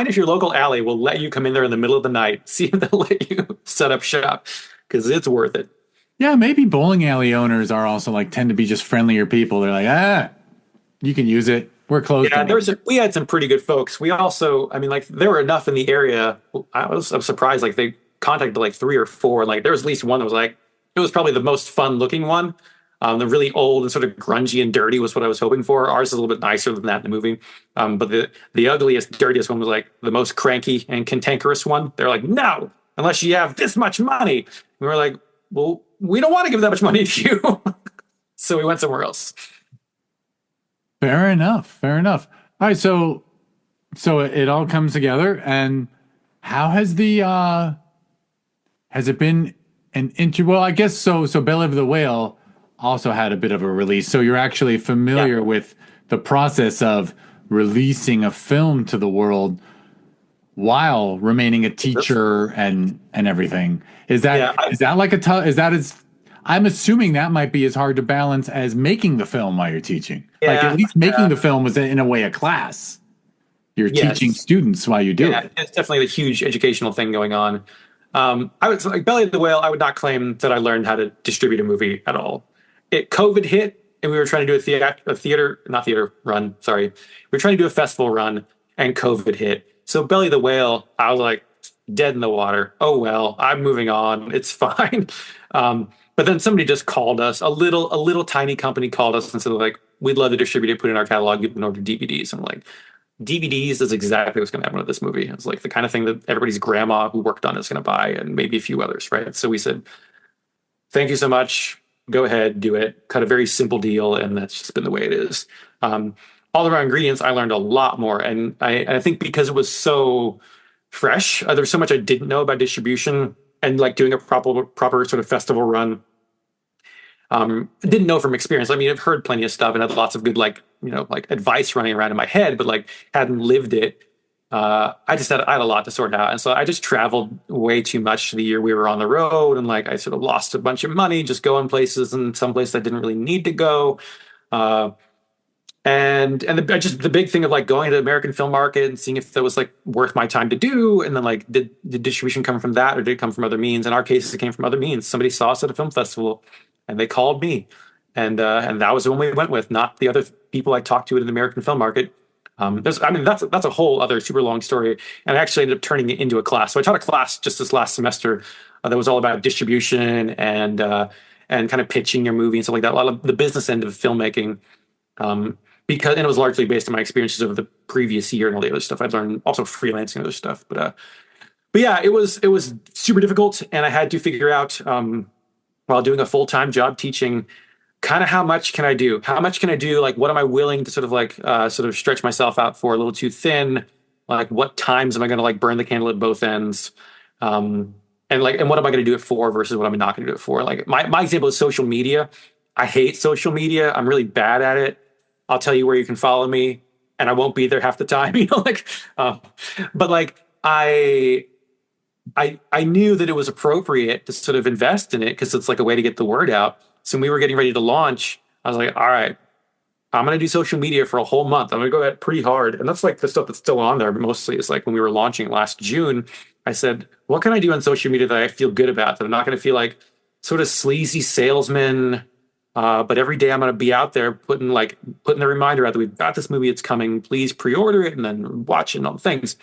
if your local alley will let you come in there in the middle of the night. See if they'll let you set up shop, because it's worth it. Yeah, maybe bowling alley owners are also like tend to be just friendlier people. They're like, you can use it. We're close. Yeah, we had some pretty good folks. We also, I mean, like there were enough in the area. I was surprised. Like they contacted like 3 or 4. Like there was at least one that was like, it was probably the most fun looking one. The really old and sort of grungy and dirty was what I was hoping for. Ours is a little bit nicer than that in the movie. But the ugliest, dirtiest one was like the most cranky and cantankerous one. They're like, no, unless you have this much money. We were like, well, we don't want to give that much money to you. So we went somewhere else. Fair enough. All right, so it all comes together, and how has has it been well, I guess so Belly of the Whale also had a bit of a release. So you're actually familiar with the process of releasing a film to the world while remaining a teacher and everything. Is that I'm assuming that might be as hard to balance as making the film while you're teaching. Yeah, like at least making the film was in a way a class. You're teaching Yes. students while you do Yeah, it. it's definitely a huge educational thing going on. I would like Belly of the Whale. I would not claim that I learned how to distribute a movie at all. COVID hit, and we were trying to do not theater run. Sorry, we were trying to do a festival run, and COVID hit. So Belly of the Whale, I was like dead in the water. Oh well, I'm moving on. It's fine. But then somebody just called us. A little tiny company called us and said like, we'd love to distribute it, put it in our catalog, you can order DVDs. I'm like, DVDs is exactly what's going to happen with this movie. It's like the kind of thing that everybody's grandma who worked on it is going to buy, and maybe a few others, right? So we said, thank you so much. Go ahead, do it. Cut a very simple deal, and that's just been the way it is. All of our ingredients, I learned a lot more, and I think because it was so fresh, there was so much I didn't know about distribution and like doing a proper sort of festival run. Didn't know from experience. I mean, I've heard plenty of stuff and had lots of good like like advice running around in my head, but like hadn't lived it. I had a lot to sort out, and so I just traveled way too much the year we were on the road, and like I sort of lost a bunch of money just going places, and some places I didn't really need to go. Uh, just the big thing of like going to the American film market and seeing if that was like worth my time to do, and then like did distribution come from that or did it come from other means? In our case, it came from other means. Somebody saw us at a film festival, and they called me, and that was the one we went with, not the other people I talked to at an American film market. That's a whole other super long story, and I actually ended up turning it into a class. So I taught a class just this last semester that was all about distribution and kind of pitching your movie and stuff like that. A lot of the business end of filmmaking, and it was largely based on my experiences over the previous year and all the other stuff I'd learned, also freelancing and other stuff. But yeah, it was super difficult, and I had to figure out while doing a full-time job teaching, kind of how much can I do? How much can I do? Like, what am I willing to sort of like sort of stretch myself out for a little too thin? Like, what times am I going to like burn the candle at both ends? And what am I going to do it for versus what I'm not going to do it for? Like my example is social media. I hate social media. I'm really bad at it. I'll tell you where you can follow me, and I won't be there half the time. But like I knew that it was appropriate to sort of invest in it because it's like a way to get the word out. So when we were getting ready to launch, I was like, all right, I'm going to do social media for a whole month. I'm going to go at it pretty hard. And that's like the stuff that's still on there. But mostly it's like when we were launching last June, I said, what can I do on social media that I feel good about, that I'm not going to feel like sort of sleazy salesman. But every day I'm going to be out there putting the reminder out that we've got this movie. It's coming. Please pre-order it and then watch it and all the things.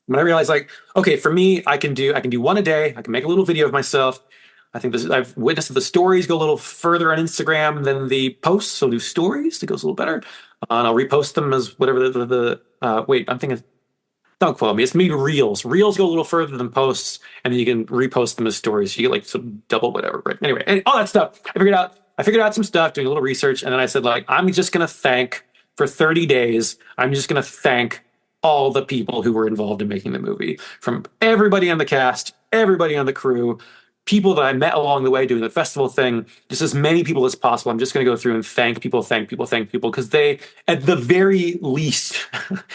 When I realized like, okay, for me, I can do one a day. I can make a little video of myself. I think I've witnessed that the stories go a little further on Instagram than the posts. So I'll do stories. It goes a little better. And I'll repost them as whatever wait, I'm thinking, don't quote me. It's maybe reels. Reels go a little further than posts, and then you can repost them as stories. So you get like sort of double whatever, right? Anyway, and all that stuff. I figured out some stuff, doing a little research. And then I said, like, I'm just going to for 30 days, I'm just going to thank all the people who were involved in making the movie, from everybody on the cast, everybody on the crew, people that I met along the way doing the festival thing, just as many people as possible. I'm just going to go through and thank people, because they, at the very least,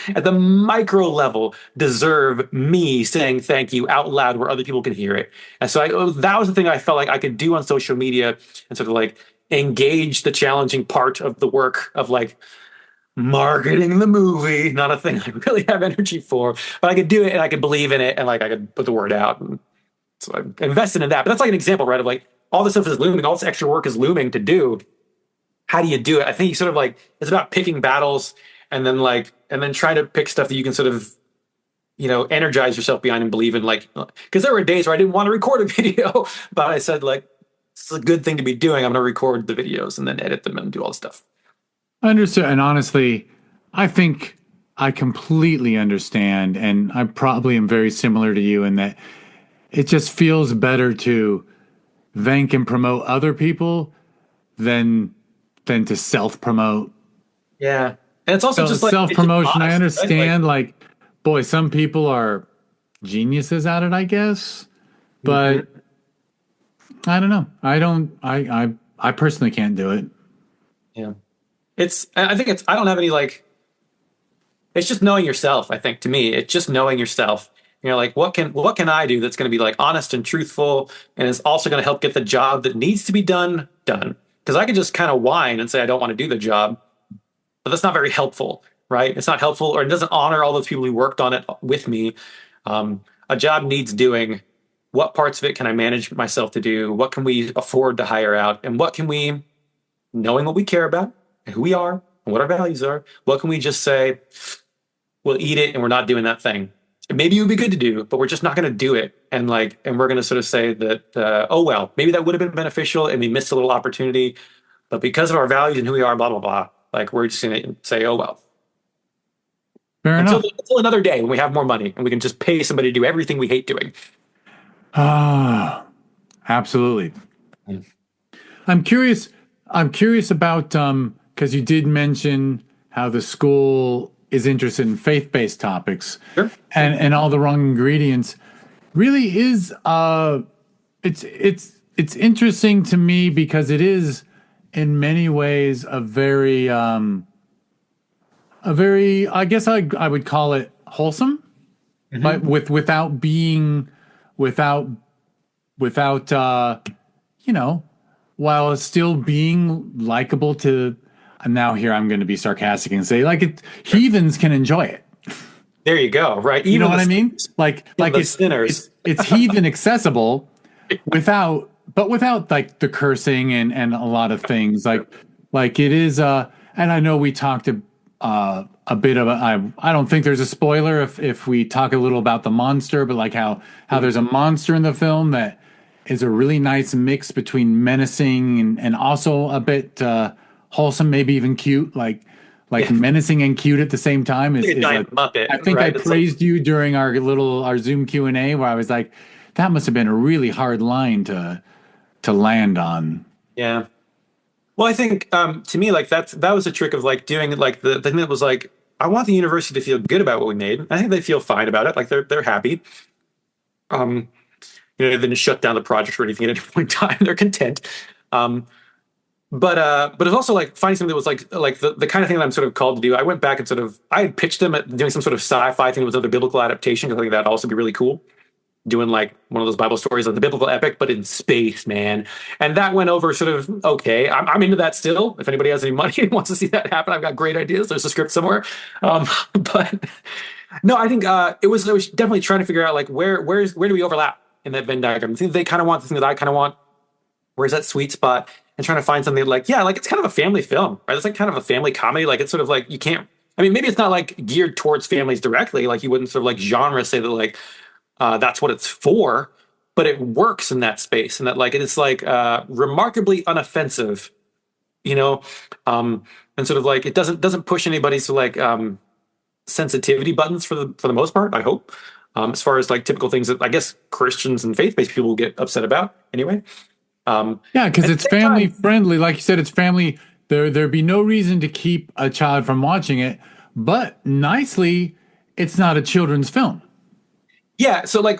at the micro level, deserve me saying thank you out loud where other people can hear it. And so that was the thing I felt like I could do on social media and sort of like engage the challenging part of the work of like marketing the movie, not a thing I really have energy for, but I could do it and I could believe in it and like I could put the word out. And so I invested in that. But that's like an example, right? Of like all this stuff is looming, all this extra work is looming to do. How do you do it? I think you sort of like, it's about picking battles and then trying to pick stuff that you can sort of, energize yourself behind and believe in, like, because there were days where I didn't want to record a video, but I said like, it's a good thing to be doing. I'm going to record the videos and then edit them and do all the stuff. Understood. And honestly, I think I completely understand. And I probably am very similar to you in that it just feels better to thank and promote other people than to self-promote. Yeah. And it's also just like self-promotion. I understand. Right? Like, boy, some people are geniuses at it, I guess. But I don't know. I personally can't do it. Yeah. I don't have any like, it's just knowing yourself. I think to me, it's just knowing yourself. Like, what can I do that's going to be like honest and truthful, and is also going to help get the job that needs to be done. Because I could just kind of whine and say I don't want to do the job, but that's not very helpful, right? It's not helpful, or it doesn't honor all those people who worked on it with me. A job needs doing. What parts of it can I manage myself to do? What can we afford to hire out? And what can we, knowing what we care about and who we are and what our values are, what can we just say, we'll eat it and we're not doing that thing? Maybe it would be good to do, but we're just not going to do it. And we're going to sort of say that, oh, well, maybe that would have been beneficial and we missed a little opportunity. But because of our values and who we are, blah, blah, blah, like we're just going to say, oh, well. Fair enough. Until another day when we have more money and we can just pay somebody to do everything we hate doing. Ah, absolutely. I'm curious about because you did mention how the school is interested in faith-based topics. Sure. And all the wrong ingredients really is it's interesting to me because it is in many ways a very I guess I would call it wholesome, but without being without while still being likable to. And now here I'm going to be sarcastic and say heathens can enjoy it. There you go. Right. You know what I mean? Like it's sinners. It's heathen accessible without like the cursing and a lot of things like it is. And I know we talked a bit of I don't think there's a spoiler if we talk a little about the monster, but like how there's a monster in the film that is a really nice mix between menacing and also a bit wholesome, maybe even cute, like menacing and cute at the same time. Is like, Muppet, I think right? I praised you during our Zoom Q&A where I was like, that must have been a really hard line to land on. Yeah. Well, I think to me, like that was a trick of like doing like the thing that was like, I want the university to feel good about what we made. I think they feel fine about it. Like they're happy. They didn't shut down the project or anything at any point in time. They're content. But it's also like finding something that was like the kind of thing that I'm sort of called to do. I went back and I had pitched them at doing some sort of sci-fi thing with another biblical adaptation because I think that'd also be really cool. Doing like one of those Bible stories like the biblical epic, but in space, man. And that went over sort of okay. I'm into that still. If anybody has any money and wants to see that happen, I've got great ideas. There's a script somewhere. But no, I think it was definitely trying to figure out like where do we overlap in that Venn diagram? I think they kind of want the thing that I kind of want. Where's that sweet spot? And trying to find something like, yeah, like it's kind of a family film, right? It's like kind of a family comedy. Like it's sort of like you can't. I mean, maybe it's not like geared towards families directly. Like you wouldn't sort of like genre say that like. That's what it's for, but it works in that space, and that like it's like remarkably unoffensive, and sort of like it doesn't push anybody's like sensitivity buttons for the most part. I hope, as far as like typical things that I guess Christians and faith-based people will get upset about anyway. Yeah, because it's family friendly, like you said, it's family. There'd be no reason to keep a child from watching it, but nicely, it's not a children's film. Yeah, so like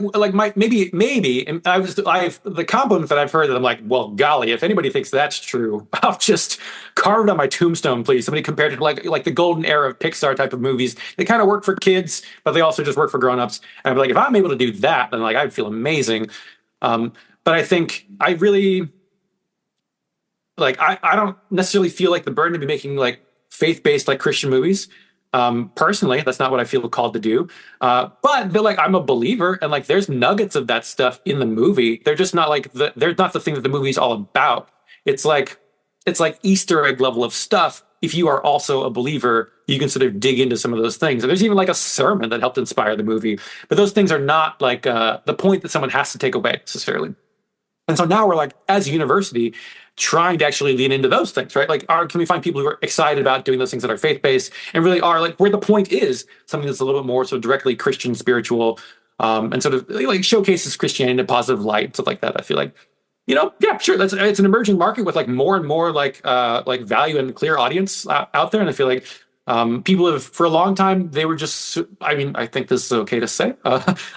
maybe, and I've the compliment that I've heard that I'm like, well, golly, if anybody thinks that's true, I'll just carve it on my tombstone, please. Somebody compared it to like the golden era of Pixar type of movies. They kind of work for kids, but they also just work for grown-ups. And I'm like, if I'm able to do that, then like I'd feel amazing. But I think I really like I don't necessarily feel like the burden to be making like faith-based like Christian movies. Personally, that's not what I feel called to do. But they're like, I'm a believer, and like, there's nuggets of that stuff in the movie. They're just not like they're not the thing that the movie's all about. It's like Easter egg level of stuff. If you are also a believer, you can sort of dig into some of those things. And there's even like a sermon that helped inspire the movie. But those things are not like the point that someone has to take away necessarily. And so now we're like, as a university, trying to actually lean into those things, right? Like, can we find people who are excited about doing those things that are faith-based and really are like where the point is something that's a little bit more sort of directly Christian, spiritual, and sort of like showcases Christianity in a positive light and stuff like that. I feel like, yeah, sure. It's an emerging market with like more and more like value and clear audience out there. And I feel like people have for a long time, they were just, I mean, I think this is okay to say.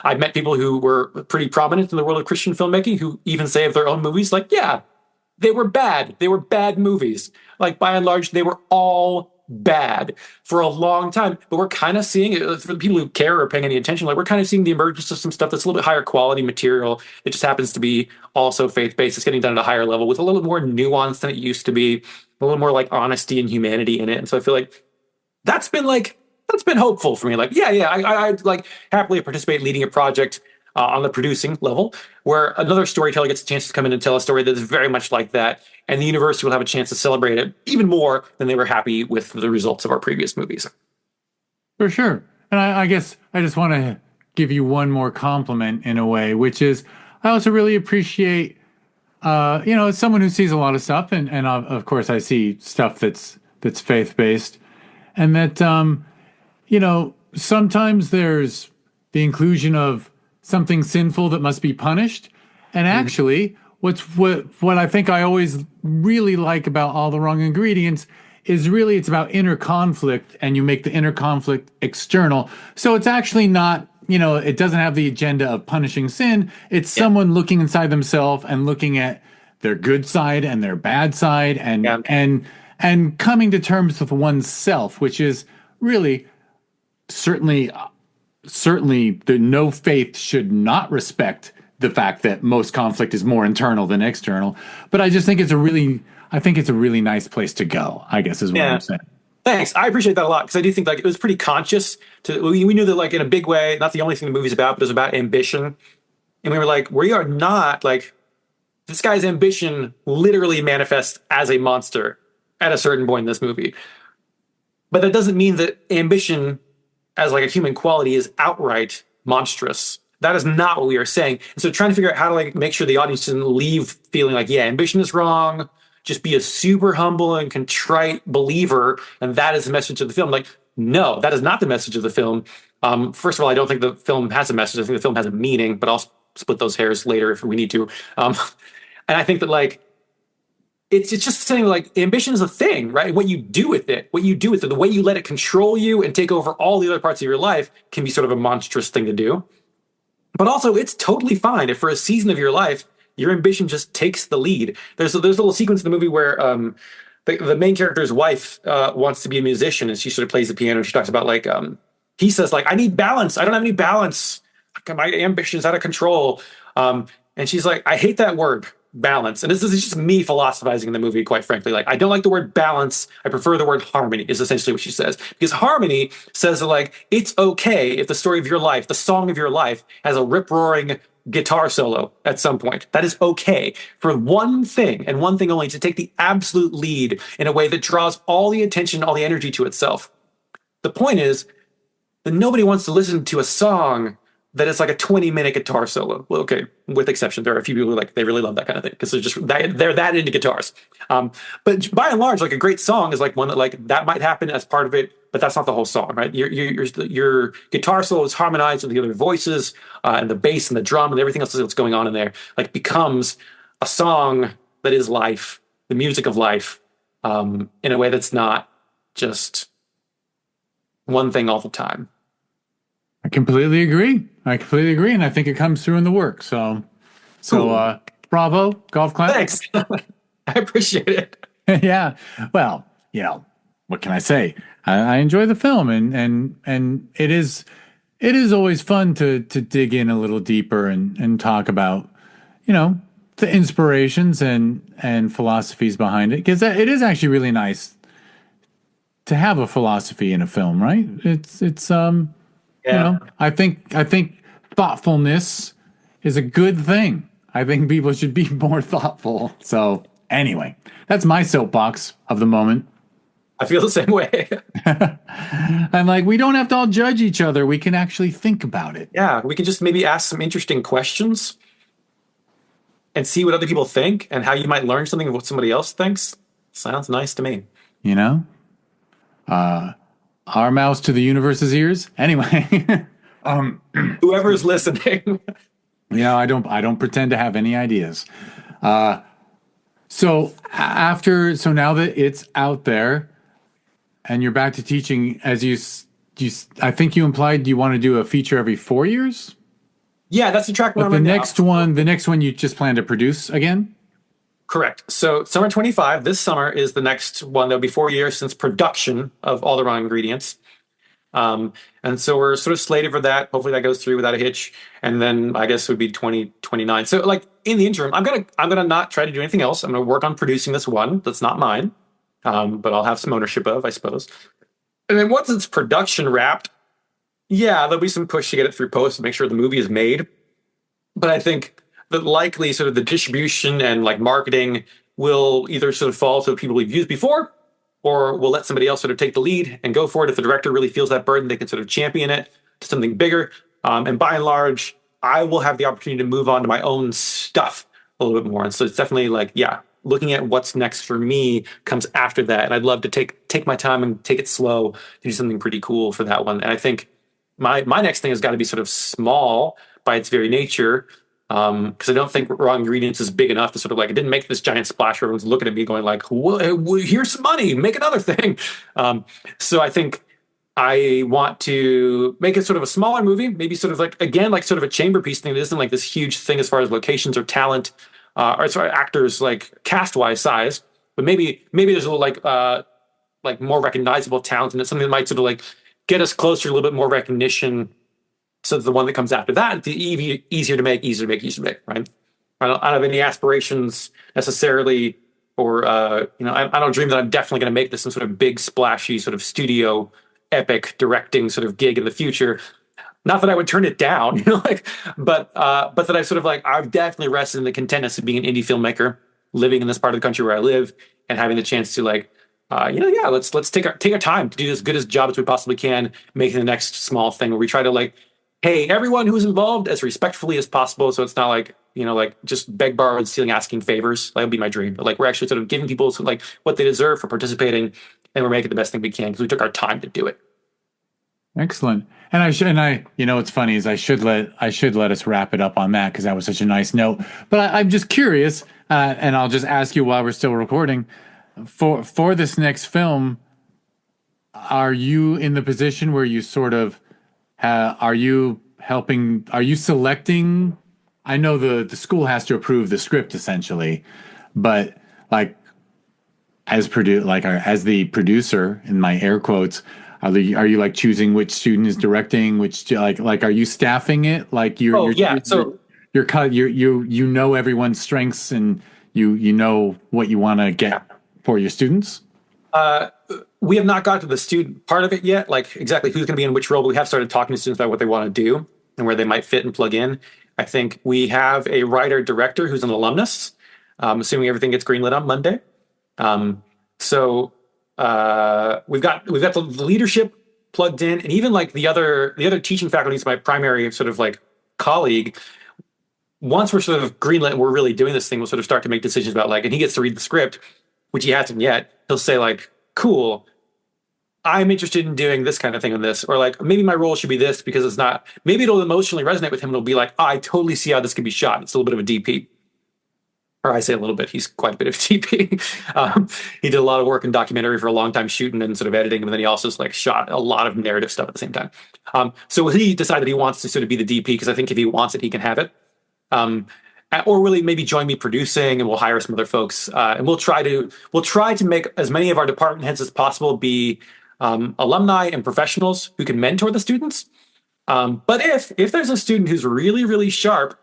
I've met people who were pretty prominent in the world of Christian filmmaking who even say of their own movies, like, yeah, they were bad. They were bad movies. Like by and large, they were all bad for a long time. But we're kind of seeing it for the people who care or paying any attention. Like we're kind of seeing the emergence of some stuff that's a little bit higher quality material. It just happens to be also faith-based. It's getting done at a higher level with a little more nuance than it used to be, a little more like honesty and humanity in it. And so I feel like that's been like that's been hopeful for me. Like, yeah, I'd like happily participate leading a project on the producing level where another storyteller gets a chance to come in and tell a story that is very much like that. And the university will have a chance to celebrate it even more than they were happy with the results of our previous movies. For sure. And I guess I just want to give you one more compliment in a way, which is I also really appreciate, as someone who sees a lot of stuff, and of course I see stuff that's faith based, and that sometimes there's the inclusion of something sinful that must be punished, and actually, what I think I always really like about All the Wrong Ingredients is really it's about inner conflict, and you make the inner conflict external. So it's actually not, it doesn't have the agenda of punishing sin. It's someone looking inside themselves and looking at their good side and their bad side, and coming to terms with oneself, which is really certainly the no faith should not respect the fact that most conflict is more internal than external. But I just think it's a really nice place to go, I guess is what I'm saying. Thanks. I appreciate that a lot because I do think like it was pretty conscious. We knew that like in a big way, not the only thing the movie's about, but it was about ambition. And we were like, we are not like this guy's ambition literally manifests as a monster at a certain point in this movie. But that doesn't mean that ambition as like a human quality is outright monstrous. That is not what we are saying. And so trying to figure out how to like make sure the audience doesn't leave feeling like, yeah, ambition is wrong. Just be a super humble and contrite believer. And that is the message of the film. Like, no, that is not the message of the film. First of all, I don't think the film has a message. I think the film has a meaning, but I'll split those hairs later if we need to. And I think that like, it's just saying like ambition is a thing, right? What you do with it, the way you let it control you and take over all the other parts of your life can be sort of a monstrous thing to do. But also it's totally fine if for a season of your life, your ambition just takes the lead. There's a little sequence in the movie where the main character's wife wants to be a musician and she sort of plays the piano. And she talks about like, he says like, I need balance. I don't have any balance. My ambition's out of control. And she's like, I hate that word, balance. And this is just me philosophizing in the movie, quite frankly. Like, I don't like the word balance. I prefer the word harmony is essentially what she says. Because harmony says that like, it's okay if the story of your life, the song of your life has a rip-roaring guitar solo at some point. That is okay for one thing and one thing only, to take the absolute lead in a way that draws all the attention, all the energy to itself. The point is that nobody wants to listen to a song that is like a 20-minute guitar solo. Well, okay, with exception, there are a few people who like they really love that kind of thing because they're that into guitars. But by and large, like a great song is like one that like that might happen as part of it, but that's not the whole song, right? Your guitar solo is harmonized with the other voices and the bass and the drum and everything else that's going on in there. Like becomes a song that is life, the music of life, in a way that's not just one thing all the time. I completely agree. And I think it comes through in the work. So bravo, golf clap. Thanks. I appreciate it. Yeah. Well, what can I say? I enjoy the film, and it is always fun to dig in a little deeper and talk about, the inspirations and philosophies behind it, because it is actually really nice to have a philosophy in a film, right? It's I think thoughtfulness is a good thing. I think people should be more thoughtful. So anyway, that's my soapbox of the moment. I feel the same way. I'm like, we don't have to all judge each other. We can actually think about it. Yeah, we can just maybe ask some interesting questions and see what other people think and how you might learn something of what somebody else thinks. Sounds nice to me. Our mouths to the universe's ears. Anyway, whoever's listening. I don't pretend to have any ideas. So now that it's out there and you're back to teaching, as I think you implied you want to do a feature every 4 years. Yeah, that's the track. But the next one you just plan to produce again? Correct. So summer 25, this summer is the next one. There'll be 4 years since production of All the Wrong Ingredients. And so we're sort of slated for that. Hopefully that goes through without a hitch. And then I guess it would be 2029. So like in the interim, I'm gonna not try to do anything else. I'm gonna work on producing this one that's not mine. But I'll have some ownership of, I suppose. And then once it's production wrapped, yeah, there'll be some push to get it through post to make sure the movie is made. But I think that likely sort of the distribution and like marketing will either sort of fall to people we've used before, or we'll let somebody else sort of take the lead and go for it. If the director really feels that burden, they can sort of champion it to something bigger. And by and large, I will have the opportunity to move on to my own stuff a little bit more. And so it's definitely like, yeah, looking at what's next for me comes after that. And I'd love to take my time and take it slow to do something pretty cool for that one. And I think my next thing has got to be sort of small by its very nature, because I don't think Raw Ingredients is big enough to sort of like, it didn't make this giant splash where everyone's looking at me going like, here's some money, make another thing. So I think I want to make it sort of a smaller movie, maybe sort of like, again, like sort of a chamber piece thing. It isn't like this huge thing as far as locations or talent, or sorry, actors like cast-wise size, but maybe there's a little like more recognizable talent, and it's something that might sort of like get us closer, a little bit more recognition. So the one that comes after that, easier to make, right? I don't have any aspirations necessarily, or I don't dream that I'm definitely going to make this some sort of big, splashy, sort of studio epic directing sort of gig in the future. Not that I would turn it down, but that I sort of like, I've definitely rested in the contentness of being an indie filmmaker, living in this part of the country where I live, and having the chance to like, let's take our time to do as good a job as we possibly can, making the next small thing where we try to like pay everyone who's involved as respectfully as possible. So it's not like, like just beg, borrow, and stealing, asking favors. That would be my dream. But like, we're actually sort of giving people like what they deserve for participating, and we're making the best thing we can because we took our time to do it. Excellent. And what's funny is I should let us wrap it up on that because that was such a nice note. But I'm just curious, and I'll just ask you while we're still recording, for this next film, are you in the position where you sort of are you selecting? I know the school has to approve the script essentially, but like as the producer, in my air quotes, are you like choosing which student is directing, which like are you staffing it? Like you know everyone's strengths and you know what you want to get for your students? We have not got to the student part of it yet, like exactly who's going to be in which role, but we have started talking to students about what they want to do and where they might fit and plug in. I think we have a writer-director who's an alumnus, assuming everything gets greenlit on Monday. So we've got the leadership plugged in, and even like the other teaching faculty is my primary sort of like colleague. Once we're sort of greenlit and we're really doing this thing, we'll sort of start to make decisions about like, and he gets to read the script, which he hasn't yet. He'll say like, cool, I'm interested in doing this kind of thing on this, or like maybe my role should be this because it's not, maybe it'll emotionally resonate with him. It'll be like, I totally see how this can be shot. It's a little bit of a DP. Or I say a little bit, he's quite a bit of a DP. He did a lot of work in documentary for a long time, shooting and sort of editing, and then he also like shot a lot of narrative stuff at the same time. So he decided he wants to sort of be the DP because I think if he wants it, he can have it. Or really maybe join me producing, and we'll hire some other folks, and we'll try to make as many of our department heads as possible be alumni and professionals who can mentor the students. But if there's a student who's really, really sharp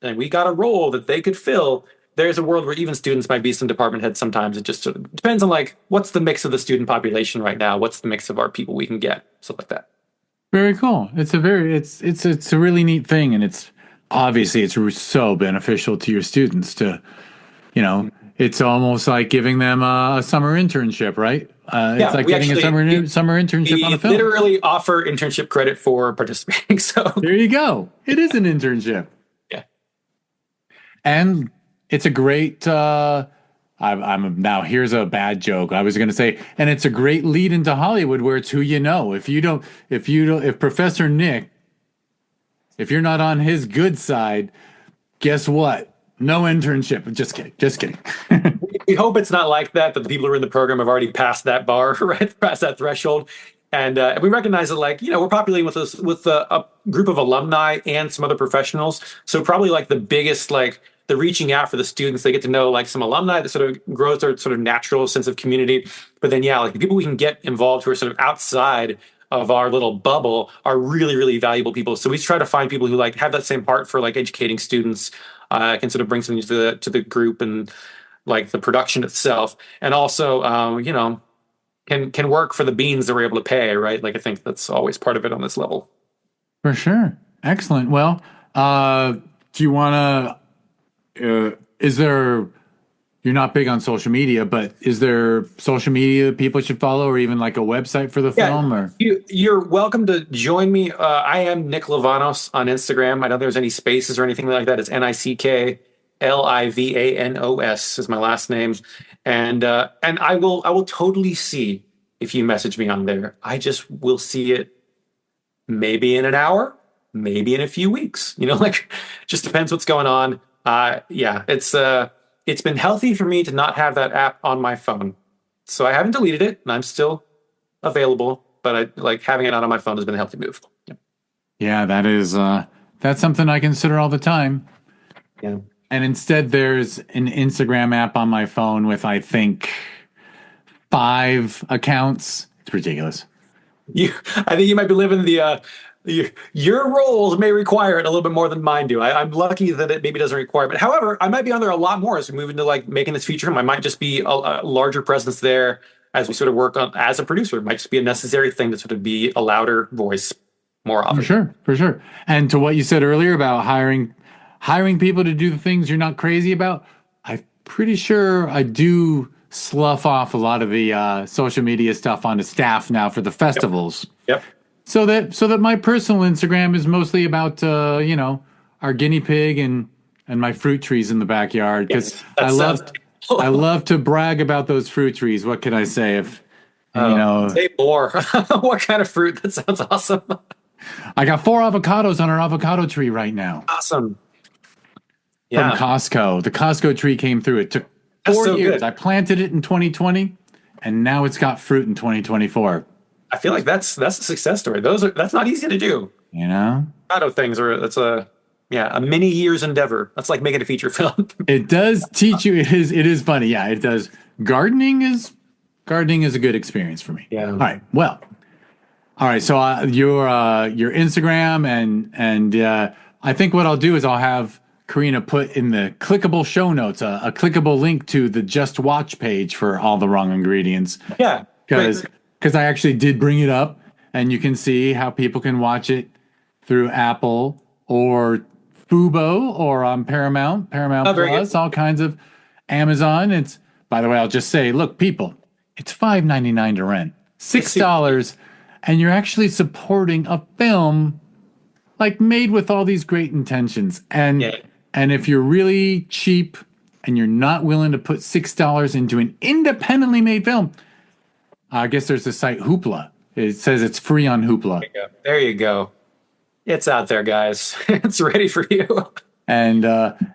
and we got a role that they could fill, there's a world where even students might be some department heads sometimes. It just sort of depends on like what's the mix of the student population right now, what's the mix of our people we can get, stuff like that. Very cool. It's a really neat thing, and it's obviously it's so beneficial to your students to, it's almost like giving them a summer internship, right? It's like getting a summer internship on a film. We literally offer internship credit for participating. So there you go. It is an internship. Yeah. And it's a great, I'm now here's a bad joke. I was going to say, and it's a great lead into Hollywood where it's who you know. If Professor Nick, if you're not on his good side, guess what? No internship. Just kidding. We hope it's not like that the people who are in the program have already passed that bar, right? Past that threshold. And we recognize that, like, we're populating with a group of alumni and some other professionals. So probably like the biggest, like the reaching out for the students, they get to know like some alumni that sort of grows their sort of natural sense of community. But then, like the people we can get involved who are sort of outside of our little bubble are really, really valuable people. So we try to find people who like have that same heart for like educating students, can sort of bring something to the group and like the production itself. And also, can work for the beans that we're able to pay, right? Like I think that's always part of it on this level. For sure. Excellent. Well, do you want to, is there, you're not big on social media, but is there social media people should follow, or even like a website for the film? Or you're welcome to join me. I am Nick Livanos on Instagram. I don't think there's any spaces or anything like that. It's NickLivanos is my last name. And I will totally see if you message me on there. I just will see it maybe in an hour, maybe in a few weeks. Like just depends what's going on. It's been healthy for me to not have that app on my phone. So I haven't deleted it and I'm still available, but I like having it out on my phone has been a healthy move. Yeah, that's something I consider all the time. Yeah. And instead there's an Instagram app on my phone with, I think, 5 accounts. It's ridiculous. I think you might be living your roles may require it a little bit more than mine do. I'm lucky that it maybe doesn't require it. But however, I might be on there a lot more as we move into like making this feature film. I might just be a larger presence there as we sort of work on as a producer. It might just be a necessary thing to sort of be a louder voice more often. For sure. And to what you said earlier about hiring people to do the things you're not crazy about, I'm pretty sure I do slough off a lot of the social media stuff onto staff now for the festivals. Yep. So that my personal Instagram is mostly about our guinea pig and my fruit trees in the backyard, because I love to brag about those fruit trees. What can I say? Say more. What kind of fruit? That sounds awesome. I got 4 avocados on our avocado tree right now. Awesome. Yeah. From Costco. The Costco tree came through. It took 4 years. Good. I planted it in 2020, and now it's got fruit in 2024. I feel like that's a success story. That's not easy to do. Avocado things that's a many years endeavor. That's like making a feature film. It does teach you. It is funny. Yeah, it does. Gardening is a good experience for me. Yeah. All right. Well. All right. So your Instagram and I think what I'll do is I'll have Karina put in the clickable show notes a clickable link to the Just Watch page for All the Wrong Ingredients. Yeah. Because I actually did bring it up, and you can see how people can watch it through Apple or Fubo or on Paramount Plus, all kinds of Amazon. By the way, I'll just say, look, people, it's $5.99 to rent, $6, and you're actually supporting a film like made with all these great intentions. And if you're really cheap and you're not willing to put $6 into an independently made film, I guess there's the site Hoopla. It says it's free on Hoopla. There you go. It's out there, guys. It's ready for you. And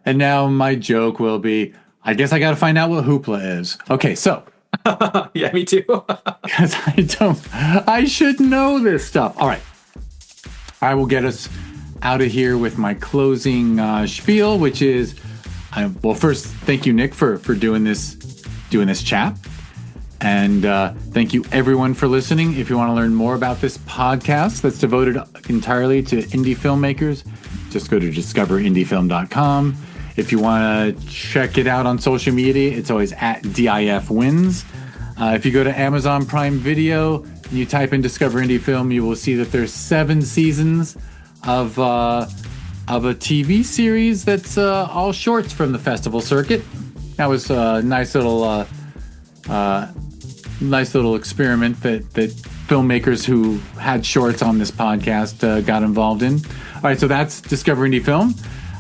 now my joke will be, I guess I got to find out what Hoopla is. Okay, so. Yeah, me too. Because I should know this stuff. All right. I will get us out of here with my closing spiel, which is, first, thank you, Nick, for doing this chat. And thank you, everyone, for listening. If you want to learn more about this podcast that's devoted entirely to indie filmmakers, just go to DiscoverIndieFilm.com. If you want to check it out on social media, it's always at DIFWins. If you go to Amazon Prime Video and you type in Discover Indie Film, you will see that there's 7 seasons of a TV series that's all shorts from the festival circuit. That was a nice little experiment that filmmakers who had shorts on this podcast got involved in. All right, so that's Discover Indie Film.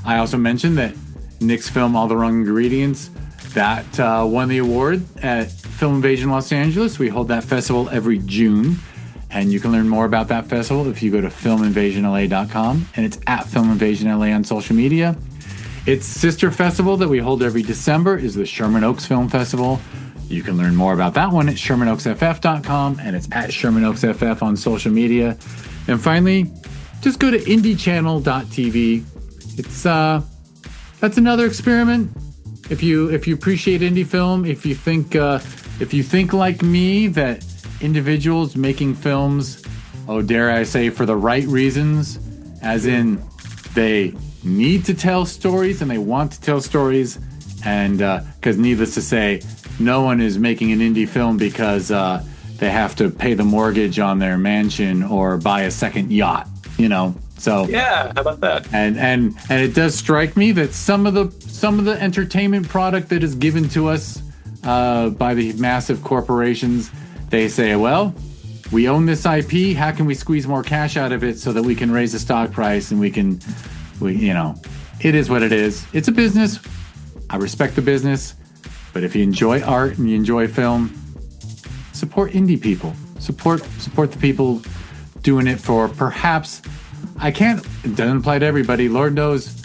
I also mentioned that Nick's film, All the Wrong Ingredients, that won the award at Film Invasion Los Angeles. We hold that festival every June, and you can learn more about that festival if you go to filminvasionla.com, and it's at Film Invasion LA on social media. Its sister festival that we hold every December is the Sherman Oaks Film Festival. You can learn more about that one at ShermanOaksFF.com, and it's at ShermanOaksFF on social media. And finally, just go to IndieChannel.tv. It's that's another experiment. If you appreciate indie film, if you think like me that individuals making films, dare I say, for the right reasons, as in they need to tell stories and they want to tell stories, and because needless to say, no one is making an indie film because they have to pay the mortgage on their mansion or buy a second yacht, So yeah, how about that? And it does strike me that some of the entertainment product that is given to us by the massive corporations, they say, well, we own this IP. How can we squeeze more cash out of it so that we can raise the stock price and it is what it is. It's a business. I respect the business, but if you enjoy art and you enjoy film, support indie people. Support the people doing it for perhaps. It doesn't apply to everybody. Lord knows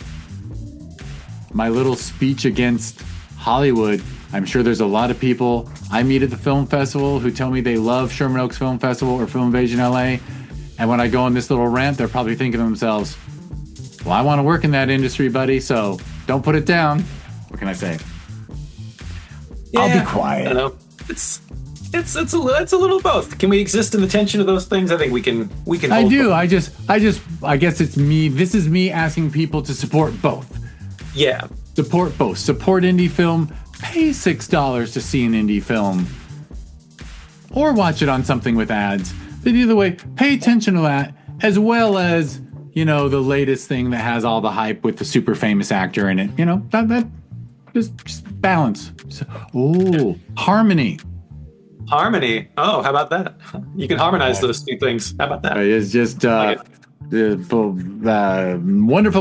my little speech against Hollywood. I'm sure there's a lot of people I meet at the film festival who tell me they love Sherman Oaks Film Festival or Film Invasion LA. And when I go on this little rant, they're probably thinking to themselves, well, I want to work in that industry, buddy, so don't put it down. What can I say? Yeah, I'll be quiet. I don't know. It's a little both. Can we exist in the tension of those things? I think we can. I do. Both. I guess it's me. This is me asking people to support both. Yeah. Support both. Support indie film. Pay $6 to see an indie film. Or watch it on something with ads. But either way, pay attention to that, as well as, the latest thing that has all the hype with the super famous actor in it. That just balance. Harmony. Harmony. Oh, how about that? You can harmonize those two things. How about that? It's just wonderful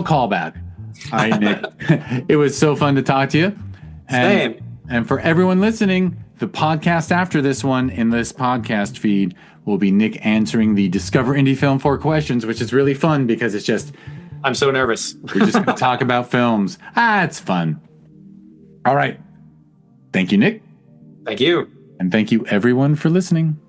callback. All right, Nick. It was so fun to talk to you. Same. And for everyone listening, the podcast after this one in this podcast feed will be Nick answering the Discover Indie Film 4 questions, which is really fun because it's just... I'm so nervous. We're just going to talk about films. It's fun. All right. Thank you, Nick. Thank you. And thank you, everyone, for listening.